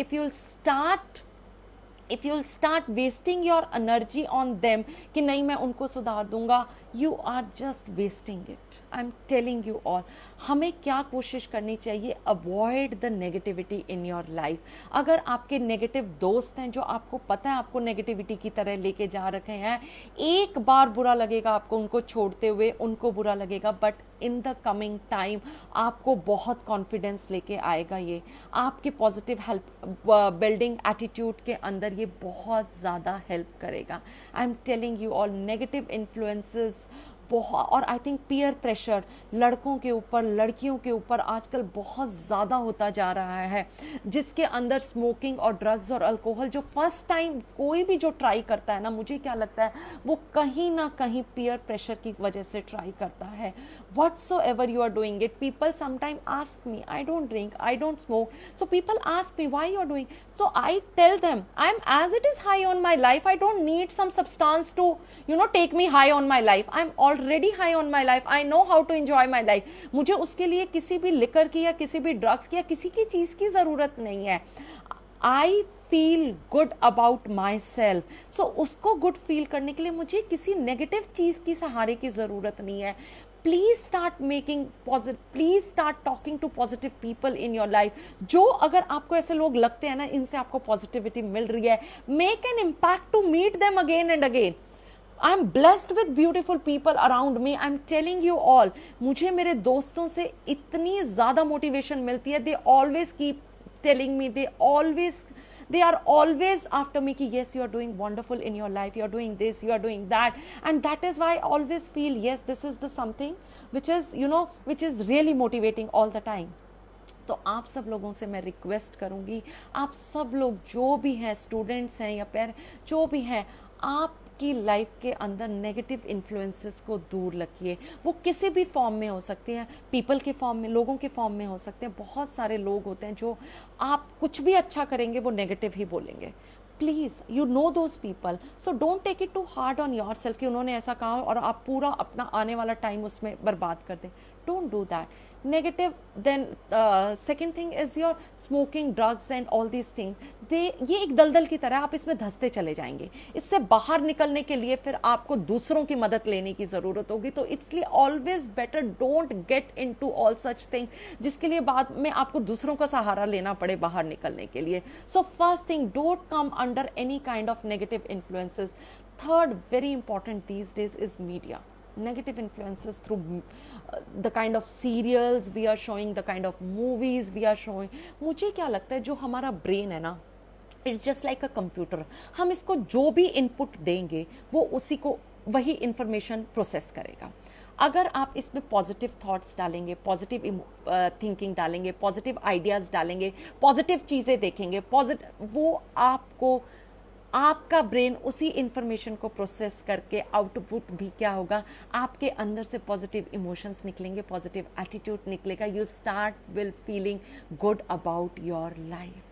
if you'll start wasting your energy on them कि नहीं मैं उनको सुधार दूंगा, you are just wasting it. I'm telling you all. हमें क्या कोशिश करनी चाहिए? Avoid the negativity in your life. अगर आपके नेगेटिव दोस्त हैं जो आपको पता है आपको नेगेटिविटी की तरह लेके जा रखे हैं, एक बार बुरा लगेगा आपको उनको छोड़ते हुए, उनको बुरा लगेगा, but in the coming time आपको बहुत कॉन्फिडेंस लेके आएगा। ये आपकी पॉजिटिव हेल्प बिल्डिंग एटीट्यूड के अंदर ये बहुत ज़्यादा हेल्प करेगा। आई am telling you all, negative influences बहुत, और आई थिंक पीयर प्रेशर लड़कों के ऊपर, लड़कियों के ऊपर आजकल बहुत ज़्यादा होता जा रहा है, जिसके अंदर स्मोकिंग और ड्रग्स और अल्कोहल, जो फर्स्ट टाइम कोई भी जो ट्राई करता है ना, मुझे क्या लगता है वो कहीं ना कहीं पीयर प्रेशर की वजह से ट्राई करता है। whatsoever you are doing it, people sometimes ask me, I don't drink, I don't smoke, so people ask me why you are doing, so I tell them I'm as it is high on my life, I don't need some substance to take me high on my life, I'm already high on my life, I know how to enjoy my life। मुझे उसके लिए किसी भी liquor की या किसी भी drugs की या किसी की चीज़ की ज़रूरत नहीं है। I feel good about myself, so उसको गुड फील करने के लिए मुझे किसी नेगेटिव चीज़ की सहारे की ज़रूरत नहीं है। Please start making positive, please start talking to positive people in your life. जो अगर आपको ऐसे लोग लगते हैं ना इनसे आपको पॉजिटिविटी मिल रही है, make an impact to meet them again and again. I am blessed with beautiful people around me, I am telling you all, मुझे मेरे दोस्तों से इतनी ज़्यादा मोटिवेशन मिलती है। They always keep telling me, they are always after me ki yes, you are doing wonderful in your life, you are doing this, you are doing that, and that is why I always feel yes, this is the something which is which is really motivating all the time। तो आप सब लोगों से मैं request करूंगी, आप सब लोग जो भी हैं, स्टूडेंट्स हैं या पेरेंट्स जो भी हैं, आप की लाइफ के अंदर नेगेटिव इन्फ्लुएंसेस को दूर रखिए। वो किसी भी फॉर्म में हो सकते हैं, पीपल के फॉर्म में, लोगों के फॉर्म में हो सकते हैं। बहुत सारे लोग होते हैं जो आप कुछ भी अच्छा करेंगे वो नेगेटिव ही बोलेंगे। Please you know those people, so don't take it too hard on your self कि उन्होंने ऐसा कहा और आप पूरा अपना आने वाला टाइम उसमें बर्बाद कर दें। don't do that. Negative, then second thing is your smoking, drugs and all these things. ये एक दलदल की तरह आप इसमें धंसते चले जाएंगे. इससे बाहर निकलने के लिए फिर आपको दूसरों की मदद लेने की ज़रूरत होगी. तो इसलिए always better don't get into all such things जिसके लिए बाद में आपको दूसरों का सहारा लेना पड़े बाहर निकलने के लिए. So first thing, don't come under any kind of negative influences. Third, very important these days is media. Negative influences through the kind of serials we are showing, the kind of movies we are showing. मुझे क्या लगता है, जो हमारा brain है ना, it's just like a computer. हम इसको जो भी इनपुट देंगे वो उसी को वही इंफॉर्मेशन प्रोसेस करेगा. अगर आप इसमें पॉजिटिव थॉट्स डालेंगे, पॉजिटिव थिंकिंग डालेंगे, पॉजिटिव आइडियाज़ डालेंगे, पॉजिटिव चीज़ें देखेंगे, वो आपको, आपका ब्रेन उसी इंफॉर्मेशन को प्रोसेस करके आउटपुट भी क्या होगा, आपके अंदर से पॉजिटिव इमोशंस निकलेंगे, पॉजिटिव एटीट्यूड निकलेगा. You start will feeling good about your life.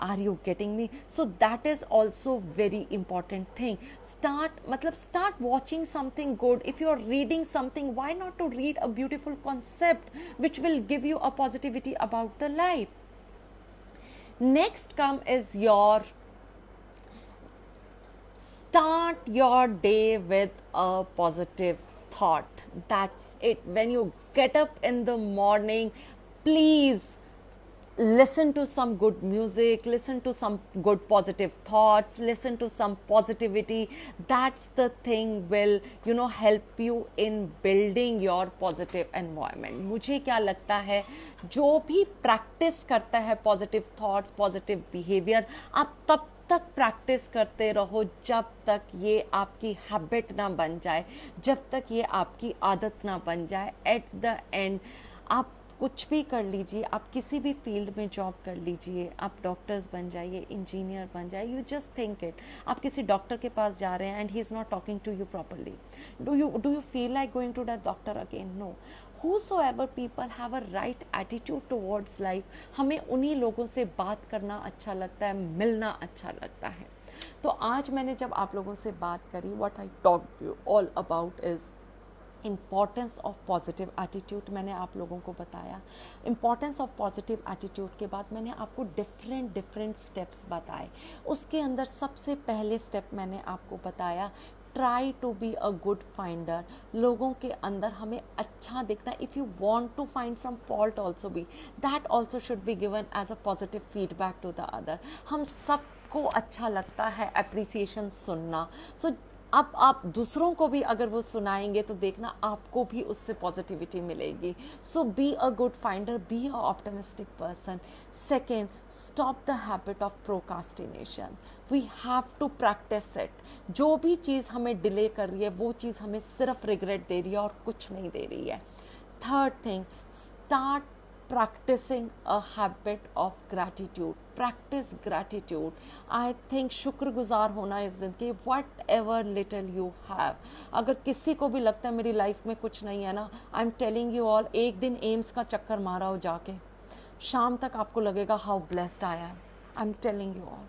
Are you getting me? So that is also very important thing. Start watching something good. If you are reading something, why not to read a beautiful concept which will give you a positivity about the life. Next come is your start your day with a positive thought. That's it. When you get up in the morning, please listen to some good music, listen to some good positive thoughts, listen to some positivity. That's the thing will, help you in building your positive environment. मुझे क्या लगता है, जो भी practice करता है positive thoughts, positive behaviour, आप तब तक प्रैक्टिस करते रहो जब तक ये आपकी हैबिट ना बन जाए, जब तक ये आपकी आदत ना बन जाए. एट द एंड आप कुछ भी कर लीजिए, आप किसी भी फील्ड में जॉब कर लीजिए, आप डॉक्टर्स बन जाइए, इंजीनियर बन जाइए. You just think it. आप किसी डॉक्टर के पास जा रहे हैं and he is not talking to you properly. Do you feel like going to that doctor again? No. whosoever people have a right attitude towards life, हमें उन्हीं लोगों से बात करना अच्छा लगता है, मिलना अच्छा लगता है. तो आज मैंने जब आप लोगों से बात करी, what I talked you all about is importance of positive attitude. मैंने आप लोगों को बताया इम्पॉर्टेंस ऑफ पॉजिटिव एटीट्यूड के बाद मैंने आपको डिफरेंट स्टेप्स बताए. उसके अंदर सबसे पहले स्टेप मैंने आपको बताया, try to be a good finder. लोगों के अंदर हमें अच्छा दिखना. If you want to find some fault also be, that also should be given as a positive feedback to the other. हम सबको अच्छा लगता है अप्रिसिएशन सुनना. सो अब आप दूसरों को भी अगर वो सुनाएंगे तो देखना आपको भी उससे पॉजिटिविटी मिलेगी. So be a good finder, be a optimistic person. Second, stop the habit of procrastination. We have to practise it. जो भी चीज़ हमें डिले कर रही है वो चीज़ हमें सिर्फ रिग्रेट दे रही है और कुछ नहीं दे रही है. Third thing, start practicing a habit of gratitude. Practice gratitude. I think शुक्रगुजार होना इस ज़िंदगी, whatever little you have. अगर किसी को भी लगता है मेरी लाइफ में कुछ नहीं है ना, आई एम टेलिंग यू ऑल, एक दिन एम्स का चक्कर मारा हो जाके, शाम तक आपको लगेगा how blessed I am. I am telling you all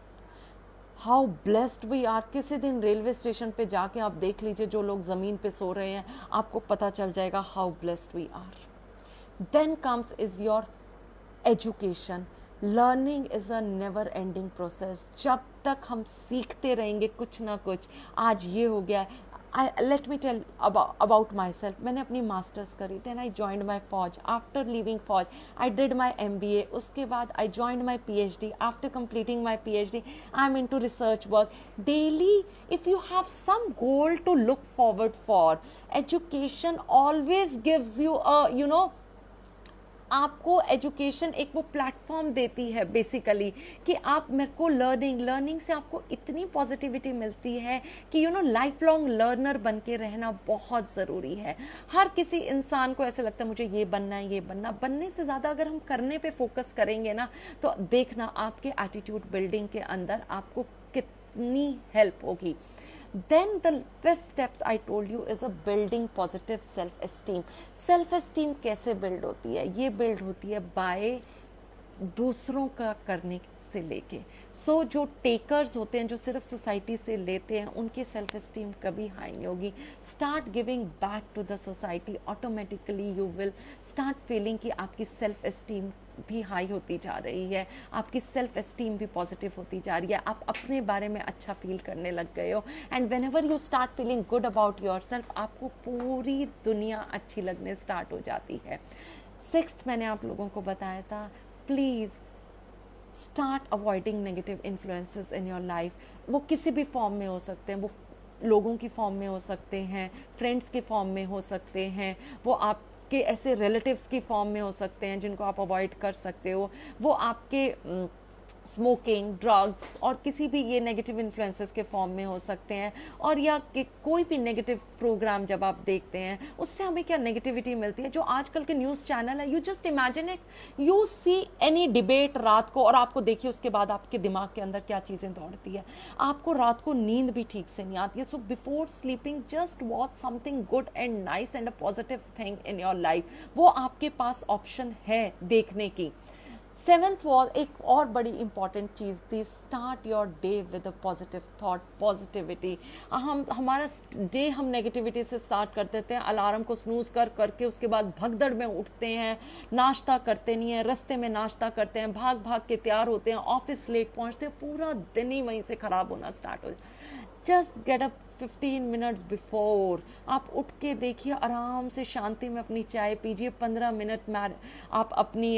how blessed we are. किसी दिन रेलवे स्टेशन पे जाके आप देख लीजिए, जो लोग ज़मीन पे सो रहे हैं, आपको पता चल जाएगा how blessed we are. Then comes is your education. Learning is a never ending process. जब तक हम सीखते रहेंगे कुछ ना कुछ. आज ये हो गया. Let me tell about myself. मैंने अपनी मास्टर्स करी. Then I joined my फौज. After leaving फौज, I did my MBA. उसके बाद I joined my PhD. After completing my PhD, I'm into research work. Daily, if you have some goal to look forward for, education always gives you a, आपको education एक वो platform देती है basically कि आप मेरे को लर्निंग से आपको इतनी पॉजिटिविटी मिलती है कि लाइफ लॉन्ग लर्नर बन के रहना बहुत ज़रूरी है. हर किसी इंसान को ऐसे लगता है मुझे ये बनना है, ये बनने से ज़्यादा अगर हम करने पे फोकस करेंगे ना, तो देखना आपके एटीट्यूड बिल्डिंग के अंदर आपको कितनी हेल्प होगी. Then the fifth steps I told you is a building positive self-esteem. Self-esteem कैसे build होती है? ये build होती है by दूसरों का करने से लेके। सो जो टेकर्स होते हैं, जो सिर्फ सोसाइटी से लेते हैं, उनकी सेल्फ एस्टीम कभी हाई नहीं होगी। Start giving back to the society, automatically you will start feeling कि आपकी सेल्फ एस्टीम भी हाई होती जा रही है, आपकी सेल्फ एस्टीम भी पॉजिटिव होती जा रही है, आप अपने बारे में अच्छा फील करने लग गए हो। And when ever you start feeling good about your self, आपको पूरी दुनिया अच्छी लगने स्टार्ट हो जाती है। सिक्स्थ मैंने आप लोगों को बताया था, please start avoiding negative influences in your life. वो किसी भी फॉर्म में हो सकते हैं, वो लोगों की फॉर्म में हो सकते हैं, फ्रेंड्स के फॉर्म में हो सकते हैं, वो आपके ऐसे रिलेटिव्स की फॉर्म में हो सकते हैं जिनको आप अवॉइड कर सकते हो, वो आपके स्मोकिंग, ड्रग्स और किसी भी ये नेगेटिव इन्फ्लुएंसेस के फॉर्म में हो सकते हैं। और या कि कोई भी नेगेटिव प्रोग्राम जब आप देखते हैं, उससे हमें क्या नेगेटिविटी मिलती है। जो आजकल के न्यूज़ चैनल है, you just imagine it, you see any debate रात को, और आपको देखिए उसके बाद आपके दिमाग के अंदर क्या चीज़ें दौड़ती है, आपको रात को नींद भी ठीक से नहीं आती है। So before sleeping just watch something good and nice and a positive thing in your life. वो आपके पास ऑप्शन है देखने की। सेवेंथ वॉल एक और बड़ी इंपॉर्टेंट चीज़ थी, start your day with a positive thought, positivity. हमारा डे हम नेगेटिविटी से स्टार्ट कर देते हैं, अलार्म को स्नूज करके उसके बाद भगदड़ में उठते हैं, नाश्ता करते नहीं है, रास्ते में नाश्ता करते हैं, भाग भाग के तैयार होते हैं, ऑफिस लेट पहुंचते हैं, पूरा दिन ही वहीं से ख़राब होना स्टार्ट हो जाए। Just get up 15 minutes before, आप उठ के देखिए, आराम से शांति में अपनी चाय पीजिए, 15 मिनट में आप अपनी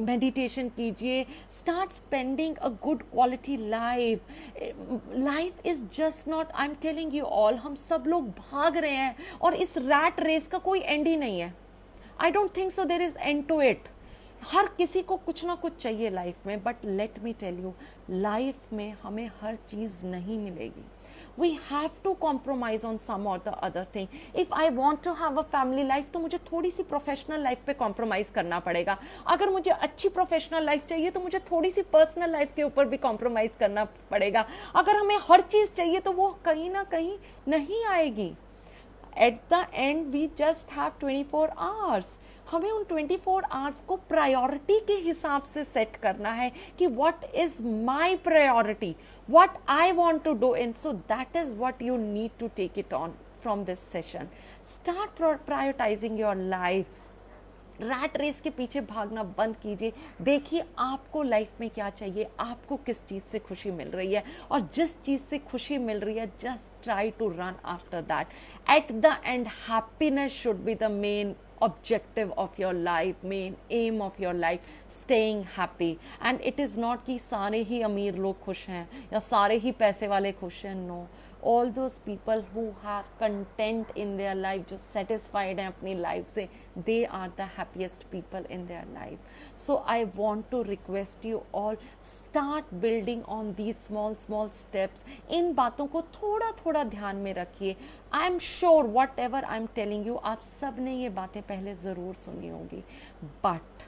मेडिटेशन कीजिए, start spending a good quality life. Life is just not, I am telling you all, हम सब लोग भाग रहे हैं और इस रैट रेस का कोई एंड ही नहीं है। I don't think so there is end to it. हर किसी को कुछ ना कुछ चाहिए लाइफ में, but let me tell you, life में हमें हर चीज़ नहीं मिलेगी। We have to compromise on some or the other thing. If I want to have a family life, तो मुझे थोड़ी सी प्रोफेशनल लाइफ पे कॉम्प्रोमाइज़ करना पड़ेगा। अगर मुझे अच्छी प्रोफेशनल लाइफ चाहिए तो मुझे थोड़ी सी पर्सनल लाइफ के ऊपर भी कॉम्प्रोमाइज़ करना पड़ेगा। अगर हमें हर चीज़ चाहिए तो वो कहीं ना कहीं नहीं आएगी। At the end we just have 24 hours. हमें उन 24 आवर्स को प्रायोरिटी के हिसाब से सेट करना है कि what is my priority, what I want to do, and so that is what you need to take it on from this session. Start prioritising your life. Rat race के पीछे भागना बंद कीजिए। देखिए आपको लाइफ में क्या चाहिए, आपको किस चीज़ से खुशी मिल रही है, और जिस चीज़ से खुशी मिल रही है just try to run after that. At the end happiness should be the main objective of your life, main aim of your life, staying happy. And it is not कि सारे ही अमीर लोग खुश हैं या सारे ही पैसे वाले खुश हैं। No, all those people who have content in their life, जो satisfied हैं अपनी life से, they are the happiest people in their life. So I want to request you all, start building on these small steps. इन बातों को थोड़ा थोड़ा ध्यान में रखिए। आई am sure what ever I am telling you, आप सब ने ये बातें पहले ज़रूर सुनी होंगी, बट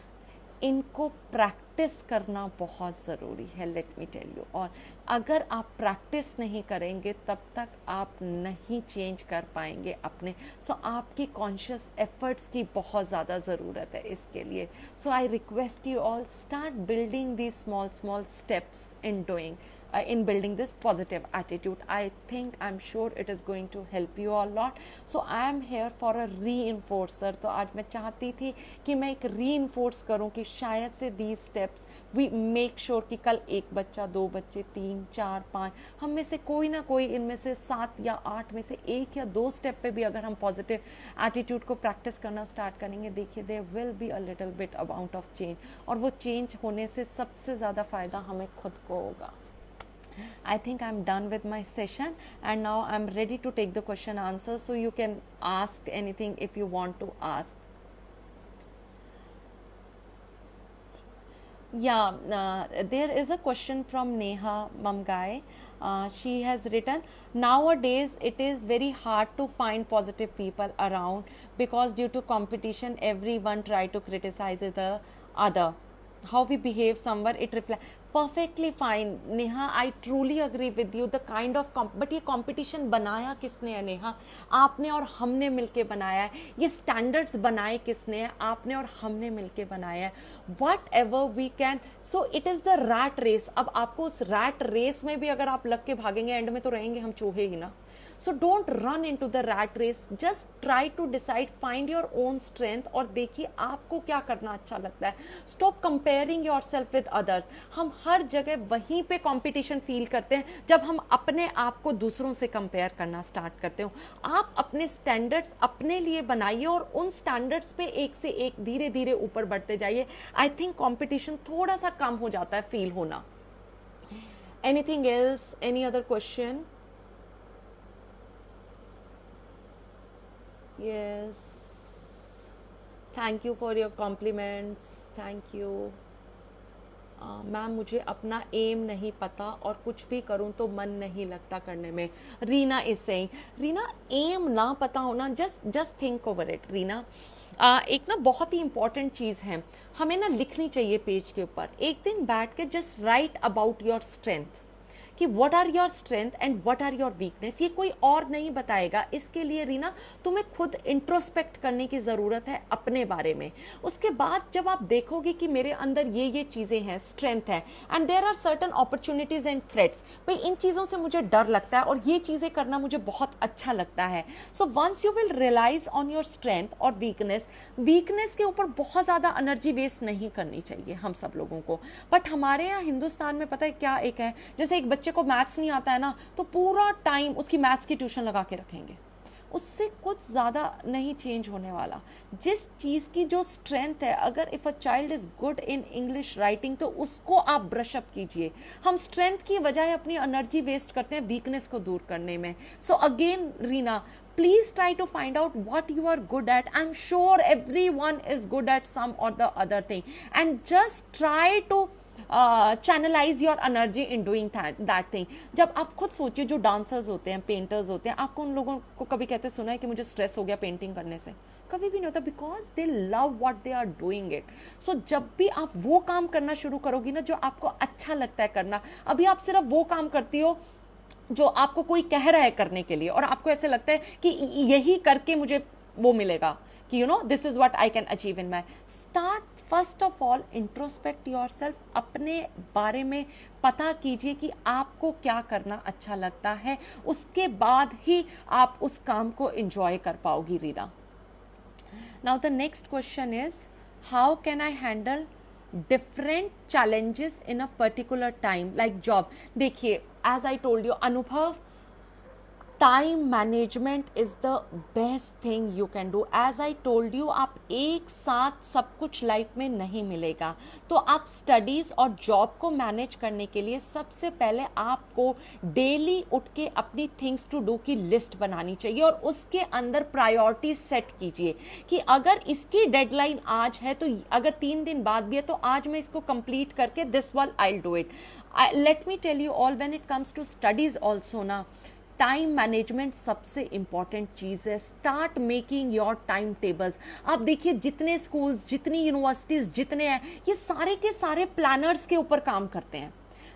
इनको प्रैक्टिस करना बहुत ज़रूरी है, लेट मी टेल यू। और अगर आप प्रैक्टिस नहीं करेंगे तब तक आप नहीं चेंज कर पाएंगे अपने। सो आपकी कॉन्शियस एफर्ट्स की बहुत ज़्यादा ज़रूरत है इसके लिए। So I request you all, start building the small steps in doing in building this positive attitude. I think, I'm sure it is going to help you a lot. So I am here for a reinforcer. तो आज मैं चाहती थी कि मैं एक reinforce करूं कि शायद से these steps we make sure कि कल एक बच्चा, 2 बच्चे, 3, 4, 5, हम में से कोई ना कोई इनमें से 7 या 8 में से 1 या 2 स्टेप पे भी अगर हम पॉजिटिव एटीट्यूड को प्रैक्टिस करना स्टार्ट करेंगे, देखिए there will be a little bit amount of change, और वो चेंज होने से सबसे ज़्यादा फ़ायदा हमें खुद को होगा। I think I'm done with my session, and now I'm ready to take the question answers, so you can ask anything if you want to ask. Yeah, there is a question from Neha Mamgai. She has written, nowadays it is very hard to find positive people around because due to competition everyone try to criticize the other. how we behave somewhere, it reflects. Perfectly fine, Neha, I truly agree with you. The kind of but ये competition बनाया किसने है नेहा? आपने और हमने मिलके बनाया है. ये standards बनाए किसने है? आपने और हमने मिलके बनाया है. Whatever we can, so it is the rat race. अब आपको उस rat race में भी अगर आप लग के भागेंगे, end में तो रहेंगे हम चूहे ही ना. So don't run into the rat race. Just try to decide, find your own strength और देखिए आपको क्या करना अच्छा लगता है. Stop comparing yourself with others. हम हर जगह वहीं पे कंपटीशन फील करते हैं जब हम अपने आप को दूसरों से कंपेयर करना स्टार्ट करते हो. आप अपने स्टैंडर्ड्स अपने लिए बनाइए और उन स्टैंडर्ड्स पे एक से एक धीरे धीरे ऊपर बढ़ते जाइए. आई थिंक कंपटीशन थोड़ा सा कम हो जाता है फील होना. Anything else, any other question? Yes, thank you for your compliments, thank you. Ma'am मुझे अपना एम नहीं पता और कुछ भी करूं तो मन नहीं लगता करने में. रीना इज सेइंग, रीना एम ना पता होना, just think over it. Reena एक ना बहुत ही इंपॉर्टेंट चीज़ है, हमें ना लिखनी चाहिए पेज के ऊपर. एक दिन बैठ के just write about your strength कि what are your strength and what are your weakness. ये कोई और नहीं बताएगा. इसके लिए रीना तुम्हें खुद इंट्रोस्पेक्ट करने की ज़रूरत है अपने बारे में. उसके बाद जब आप देखोगे कि मेरे अंदर ये चीज़ें हैं, स्ट्रेंथ है, and there are certain opportunities and threats, भाई इन चीज़ों से मुझे डर लगता है और ये चीज़ें करना मुझे बहुत अच्छा लगता है. So once you will realise on your strength और वीकनेस के ऊपर बहुत ज़्यादा एनर्जी वेस्ट नहीं करनी चाहिए हम सब लोगों को. बट हमारे यहाँ हिंदुस्तान में पता है क्या एक है, जैसे एक बच्चे को मैथ्स नहीं आता है ना, तो पूरा टाइम उसकी मैथ्स की ट्यूशन लगा के रखेंगे. उससे कुछ ज़्यादा नहीं चेंज होने वाला. जिस चीज़ की जो स्ट्रेंथ है, अगर if a child is good in English writing तो उसको आप ब्रश अप कीजिए. हम स्ट्रेंथ की बजाय अपनी एनर्जी वेस्ट करते हैं वीकनेस को दूर करने में. So again Reena, please try to find out what you are good at. I'm sure everyone is good at some or the other thing, and just try to channelize your energy in doing that thing. जब आप खुद सोचिए, जो dancers होते हैं, painters होते हैं, आपको उन लोगों को कभी कहते सुना है कि मुझे स्ट्रेस हो गया पेंटिंग करने से? कभी भी नहीं होता, because they love what they are doing it. So जब भी आप वो काम करना शुरू करोगी ना जो आपको अच्छा लगता है करना, अभी आप सिर्फ वो काम करती हो जो आपको कोई कह रहा है करने के लिए और आपको ऐसे लगता है कि यही करके मुझे वो मिलेगा, कि you no this is what I can achieve in my. Start first of all introspect yourself. अपने बारे में पता कीजिए कि आपको क्या करना अच्छा लगता है. उसके बाद ही आप उस काम को एंजॉय कर पाओगी Reena. Now the next question is, how can I handle different challenges in a particular time like job. देखिए, as I told you, Anubhav, time management is the best thing you can do. As I told you, आप एक साथ सब कुछ life में नहीं मिलेगा. तो आप स्टडीज और जॉब को मैनेज करने के लिए सबसे पहले आपको डेली उठ के अपनी थिंग्स टू डू की लिस्ट बनानी चाहिए और उसके अंदर प्रायोरिटी सेट कीजिए कि अगर इसकी डेडलाइन आज है तो अगर 3 दिन बाद भी है तो आज मैं इसको कंप्लीट करके this one I will do it. Let me tell you all, when it comes to studies also ना, टाइम मैनेजमेंट सबसे इंपॉर्टेंट चीज़ है. Start making your time tables. आप देखिए जितने स्कूल्स, जितनी यूनिवर्सिटीज़ जितने हैं, ये सारे के सारे प्लानर्स के ऊपर काम करते हैं.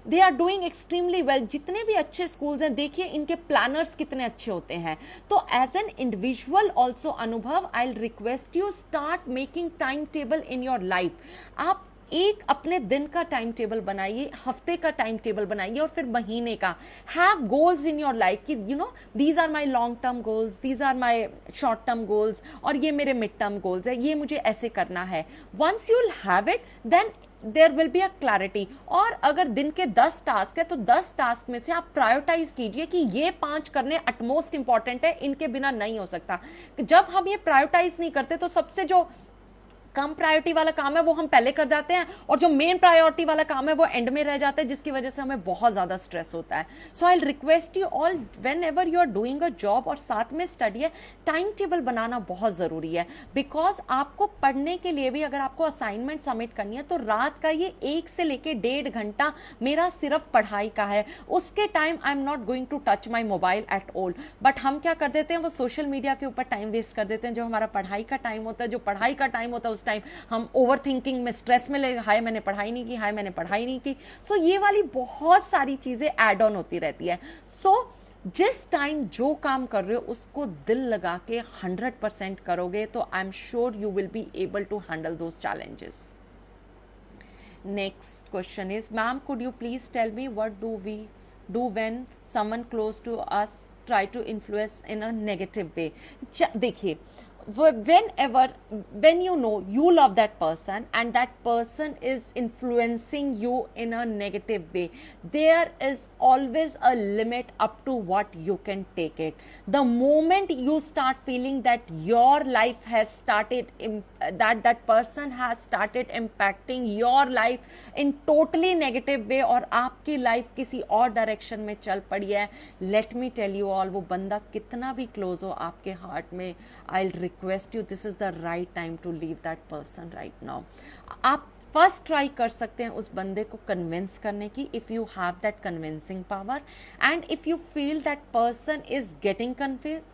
They are doing extremely well. जितने भी अच्छे स्कूल्स हैं, देखिए इनके प्लानर्स कितने अच्छे होते हैं. तो एज एन इंडिविजुअल ऑल्सो अनुभव, I will request you, start making time table in your life. आप एक अपने दिन का टाइम टेबल बनाइए, हफ्ते का टाइम टेबल बनाइए और फिर महीने का. Have goals in your life कि you know these are my long term goals, these are my short term goals और ये मेरे मिड टर्म गोल्स है, ये मुझे ऐसे करना है. Once you will have it, then there will be a clarity. और अगर दिन के 10 टास्क है तो 10 टास्क में से आप प्रायोरिटाइज कीजिए कि ये 5 करने अटमोस्ट इंपॉर्टेंट है, इनके बिना नहीं हो सकता. जब हम ये प्रायोरिटाइज नहीं करते तो सबसे जो कम प्रायोरिटी वाला काम है वो हम पहले कर जाते हैं और जो मेन प्रायोरिटी वाला काम है वो एंड में रह जाता है, जिसकी वजह से हमें बहुत ज़्यादा स्ट्रेस होता है. So I request you all, whenever you are doing a job और साथ में स्टडी है, टाइम टेबल बनाना बहुत ज़रूरी है. बिकॉज आपको पढ़ने के लिए भी अगर आपको असाइनमेंट सबमिट करनी है तो रात का ये 1 से लेके 1.5 घंटा मेरा सिर्फ पढ़ाई का है. उसके time I am not going to touch my mobile at all. But हम क्या कर देते हैं, वो सोशल मीडिया के ऊपर टाइम वेस्ट कर देते हैं. जो हमारा पढ़ाई का टाइम होता है, जो पढ़ाई का टाइम होता है उस टाइम हम ओवर थिंकिंग में, स्ट्रेस में लगे, हाय मैंने पढ़ाई नहीं की, हाय मैंने पढ़ाई नहीं की। सो ये वाली बहुत सारी चीज़ें ऐड ऑन होती रहती है। सो जिस टाइम जो काम कर रहे हो उसको दिल लगा के 100% करोगे तो I am sure you will be able to handle those challenges. Next question is, ma'am, could you please tell me what do we do when someone close to us try to influence in a negative way? देखिए, whenever, when you know you love that person and that person is influencing you in a negative way, there is always a limit up to what you can take it. The moment you start feeling that your life has started that person has started impacting your life in totally negative way और आपकी life किसी और direction में चल पड़ी है, let me tell you all, वो बंदा कितना भी क्लोज हो आपके हार्ट में, I'll request you, this is the right time to leave that person right now. आप फर्स्ट ट्राई कर सकते हैं उस बंदे को कन्विंस करने की, if you have that convincing power, and if you feel that person is getting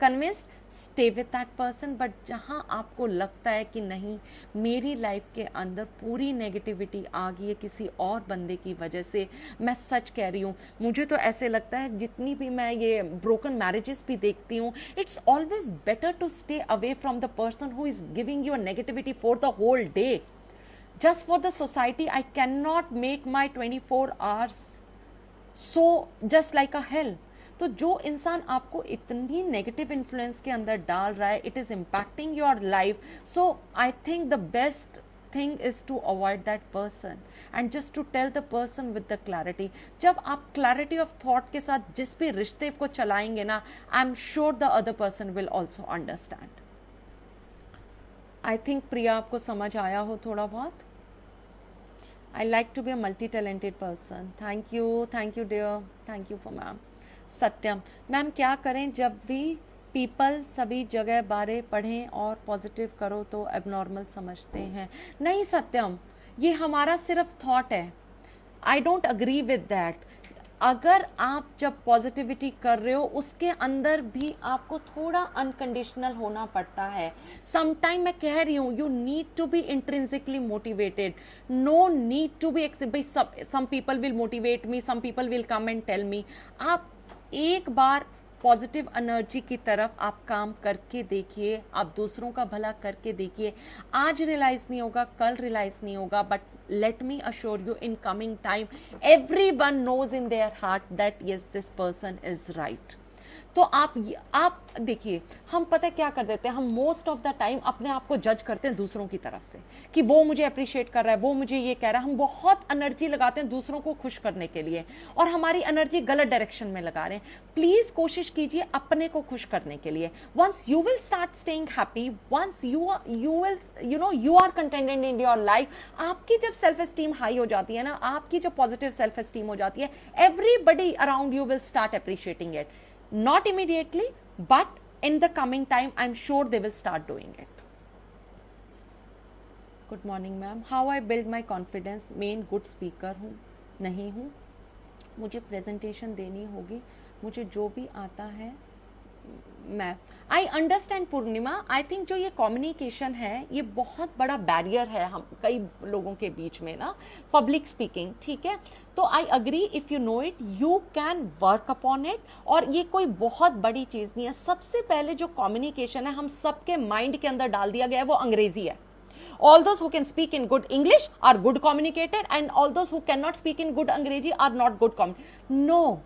convinced, stay with that person. But जहां आपको लगता है कि नहीं, मेरी लाइफ के अंदर पूरी नेगेटिविटी आ गई है किसी और बंदे की वजह से, मैं सच कह रही हूँ, मुझे तो ऐसे लगता है जितनी भी मैं ये ब्रोकन मैरिजेस भी देखती हूँ, it's always better to stay away from the person who is giving you a negativity for the whole day. Just for the society, I cannot make my 24 hours so just like a hell. तो जो इंसान आपको इतनी negative influence के अंदर डाल रहा है, it is impacting your life, so I think the best thing is to avoid that person and just to tell the person with the clarity. जब आप clarity of thought के साथ जिस भी रिश्ते को चलाएंगे ना, I am sure the other person will also understand. I think प्रिया आपको समझ आया हो थोड़ा बहुत. I like to be a multi-talented person. Thank you dear, thank you for ma'am. Satyam, ma'am क्या करें जब भी पीपल सभी जगह बारे पढ़ें और पॉजिटिव करो तो एबनॉर्मल समझते हैं? नहीं सत्यम, ये हमारा सिर्फ थॉट है. I don't agree with that. अगर आप जब पॉजिटिविटी कर रहे हो उसके अंदर भी आपको थोड़ा अनकंडीशनल होना पड़ता है. समटाइम मैं कह रही हूँ, you need to be intrinsically motivated, no need to be some people will motivate me, some people will come and tell me. आप एक बार पॉजिटिव एनर्जी की तरफ आप काम करके देखिए, आप दूसरों का भला करके देखिए. आज रियलाइज नहीं होगा, कल रियलाइज नहीं होगा, but let me assure you, in coming time everyone knows in their heart that yes, this person is right. तो आप देखिए, हम पता क्या कर देते हैं, हम मोस्ट ऑफ द टाइम अपने आप को जज करते हैं दूसरों की तरफ से कि वो मुझे अप्रिशिएट कर रहा है, वो मुझे ये कह रहा है. हम बहुत एनर्जी लगाते हैं दूसरों को खुश करने के लिए और हमारी एनर्जी गलत डायरेक्शन में लगा रहे हैं. प्लीज कोशिश कीजिए अपने को खुश करने के लिए. Once you will start staying happy, once you are contented in your life, आपकी जब सेल्फ एस्टीम हाई हो जाती है ना, आपकी जब पॉजिटिव सेल्फ एस्टीम हो जाती है, everybody around you will start appreciating it. Not immediately, but in the coming time, I'm sure they will start doing it. Good morning, ma'am. How I build my confidence? Main good speaker हूँ, नहीं हूँ. मुझे presentation देनी होगी, मुझे जो भी आता है मैं. I understand Purnima. I think जो ये कम्युनिकेशन है, ये बहुत बड़ा बैरियर है हम कई लोगों के बीच में ना, पब्लिक स्पीकिंग. ठीक है, तो I agree, if you know it you can work upon it. और ये कोई बहुत बड़ी चीज़ नहीं है. सबसे पहले जो कम्युनिकेशन है हम सबके माइंड के अंदर डाल दिया गया है, वो अंग्रेजी है. All those who can speak in good English are good communicator, and all those who cannot speak in good अंग्रेजी are not good No.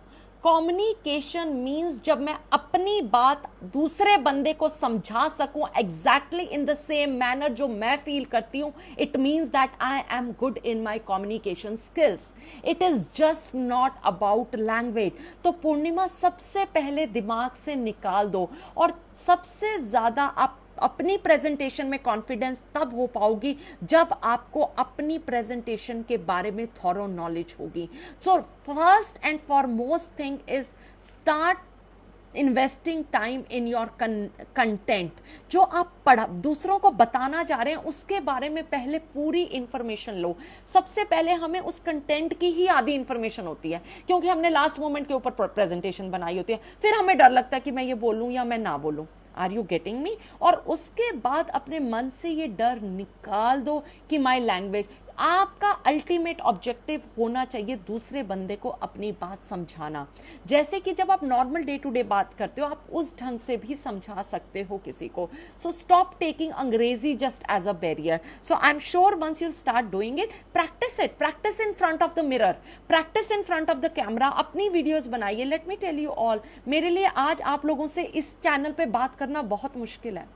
Communication means जब मैं अपनी बात दूसरे बंदे को समझा सकूं exactly in the same manner जो मैं फील करती हूं, it means that I am good in my communication skills. It is just not about language. तो पूर्णिमा, सबसे पहले दिमाग से निकाल दो, और सबसे ज्यादा आप अपनी प्रेजेंटेशन में कॉन्फिडेंस तब हो पाओगी जब आपको अपनी प्रेजेंटेशन के बारे में थॉरो नॉलेज होगी. So first and foremost thing is start investing time in your content. जो आप दूसरों को बताना चाह रहे हैं उसके बारे में पहले पूरी इंफॉर्मेशन लो. सबसे पहले हमें उस कंटेंट की ही आधी इंफॉर्मेशन होती है, क्योंकि हमने लास्ट मोमेंट के ऊपर प्रेजेंटेशन बनाई होती है. फिर हमें डर लगता है कि मैं ये बोलूं या मैं ना बोलूं. Are you getting me? और उसके बाद अपने मन से ये डर निकाल दो कि माई लैंग्वेज, आपका अल्टीमेट ऑब्जेक्टिव होना चाहिए दूसरे बंदे को अपनी बात समझाना। जैसे कि जब आप नॉर्मल डे टू डे बात करते हो, आप उस ढंग से भी समझा सकते हो किसी को। सो स्टॉप टेकिंग अंग्रेजी just as a barrier. So I am sure once you'll start doing it, practice it, practice in front of the mirror, practice in front of the camera, अपनी वीडियोज बनाइए। Let me tell you all, मेरे लिए आज आप लोगों से इस channel पे बात करना बहुत मुश्किल है,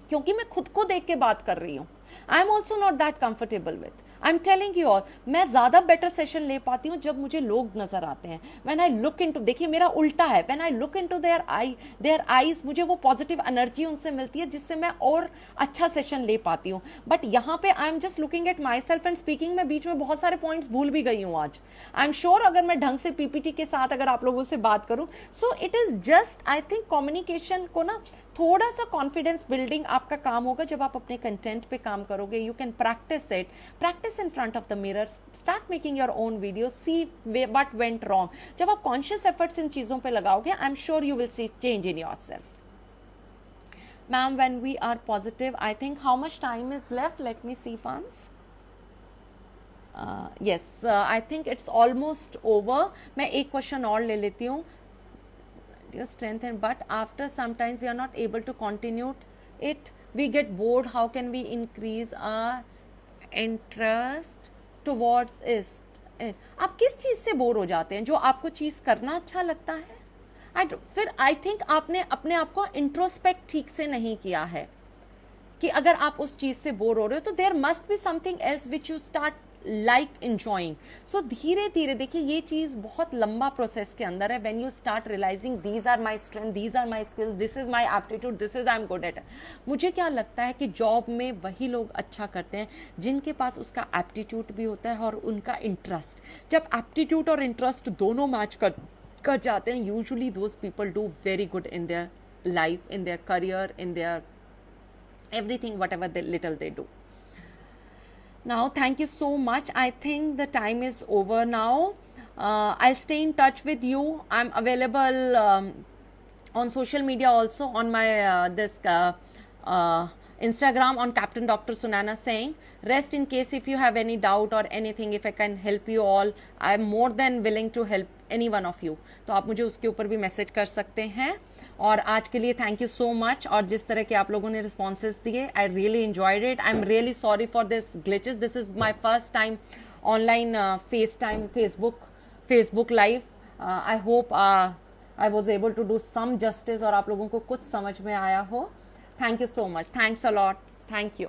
क्योंकि मैं खुद को देख के बात कर रही हूँ। I am also not that comfortable with, I am telling you all, मैं ज्यादा बेटर सेशन ले पाती हूँ जब मुझे लोग नजर आते हैं। व्हेन आई लुक इनटू, देखिए मेरा उल्टा है, when I look into their eyes, मुझे वो पॉजिटिव एनर्जी उनसे मिलती है जिससे मैं और अच्छा सेशन ले पाती हूँ। बट यहाँ पे I am just looking at my self and speaking, में बीच में बहुत सारे पॉइंट्स भूल भी गई हूँ आज। आई एम श्योर अगर मैं ढंग से पीपीटी के साथ अगर आप लोगों से बात करूँ, so it is just, I think communication को ना थोड़ा सा कॉन्फिडेंस बिल्डिंग आपका काम होगा जब आप अपने कंटेंट पे काम करोगे। You can practise it, practice in front of the mirror, start making your own video, see what went wrong. जब आप कॉन्शियस एफर्ट्स इन चीजों पे लगाओगे, I am sure you will see change in yourself. Ma'am, when we are positive, I think how much time is left, let me see funs. yes, I think it's almost over. मैं एक question और ले लेती हूँ. Your strength and but after sometimes we are not able to continue it, we get bored. How can we increase our interest towards it? आप किस चीज़ से bore हो जाते हैं? जो आपको चीज़ करना अच्छा लगता है. फिर आई थिंक आपने अपने आप को इंट्रोस्पेक्ट ठीक से नहीं किया है कि अगर आप उस चीज से बोर हो रहे हो तो there must be something else which you start like enjoying. So धीरे धीरे देखिए ये चीज बहुत लंबा प्रोसेस के अंदर है. When you start realizing these are my strength, these are my skills, this is my aptitude, this is I am good at. मुझे क्या लगता है कि जॉब में वही लोग अच्छा करते हैं जिनके पास उसका एप्टीट्यूड भी होता है और उनका इंटरेस्ट. जब एप्टीट्यूड और इंटरेस्ट दोनों मैच कर जाते हैं, usually those people do very good in their life, in their career, in their everything, whatever they little they do. Now thank you so much. I think the time is over now. I'll stay in touch with you. I'm available on social media also, on my this Instagram on Captain Dr. Sunana Singh. Rest in case if you have any doubt or anything, if I can help you all, I am more than willing to help any one of you. तो आप मुझे उसके ऊपर भी message कर सकते हैं. और आज के लिए थैंक यू सो मच. और जिस तरह के आप लोगों ने रिस्पॉन्सेज दिए, I really enjoyed it. I am really sorry for this glitches. This is my first time online Facebook live. I hope I was able to do some justice और आप लोगों को कुछ समझ में आया हो. Thank you so much. Thanks a lot. Thank you.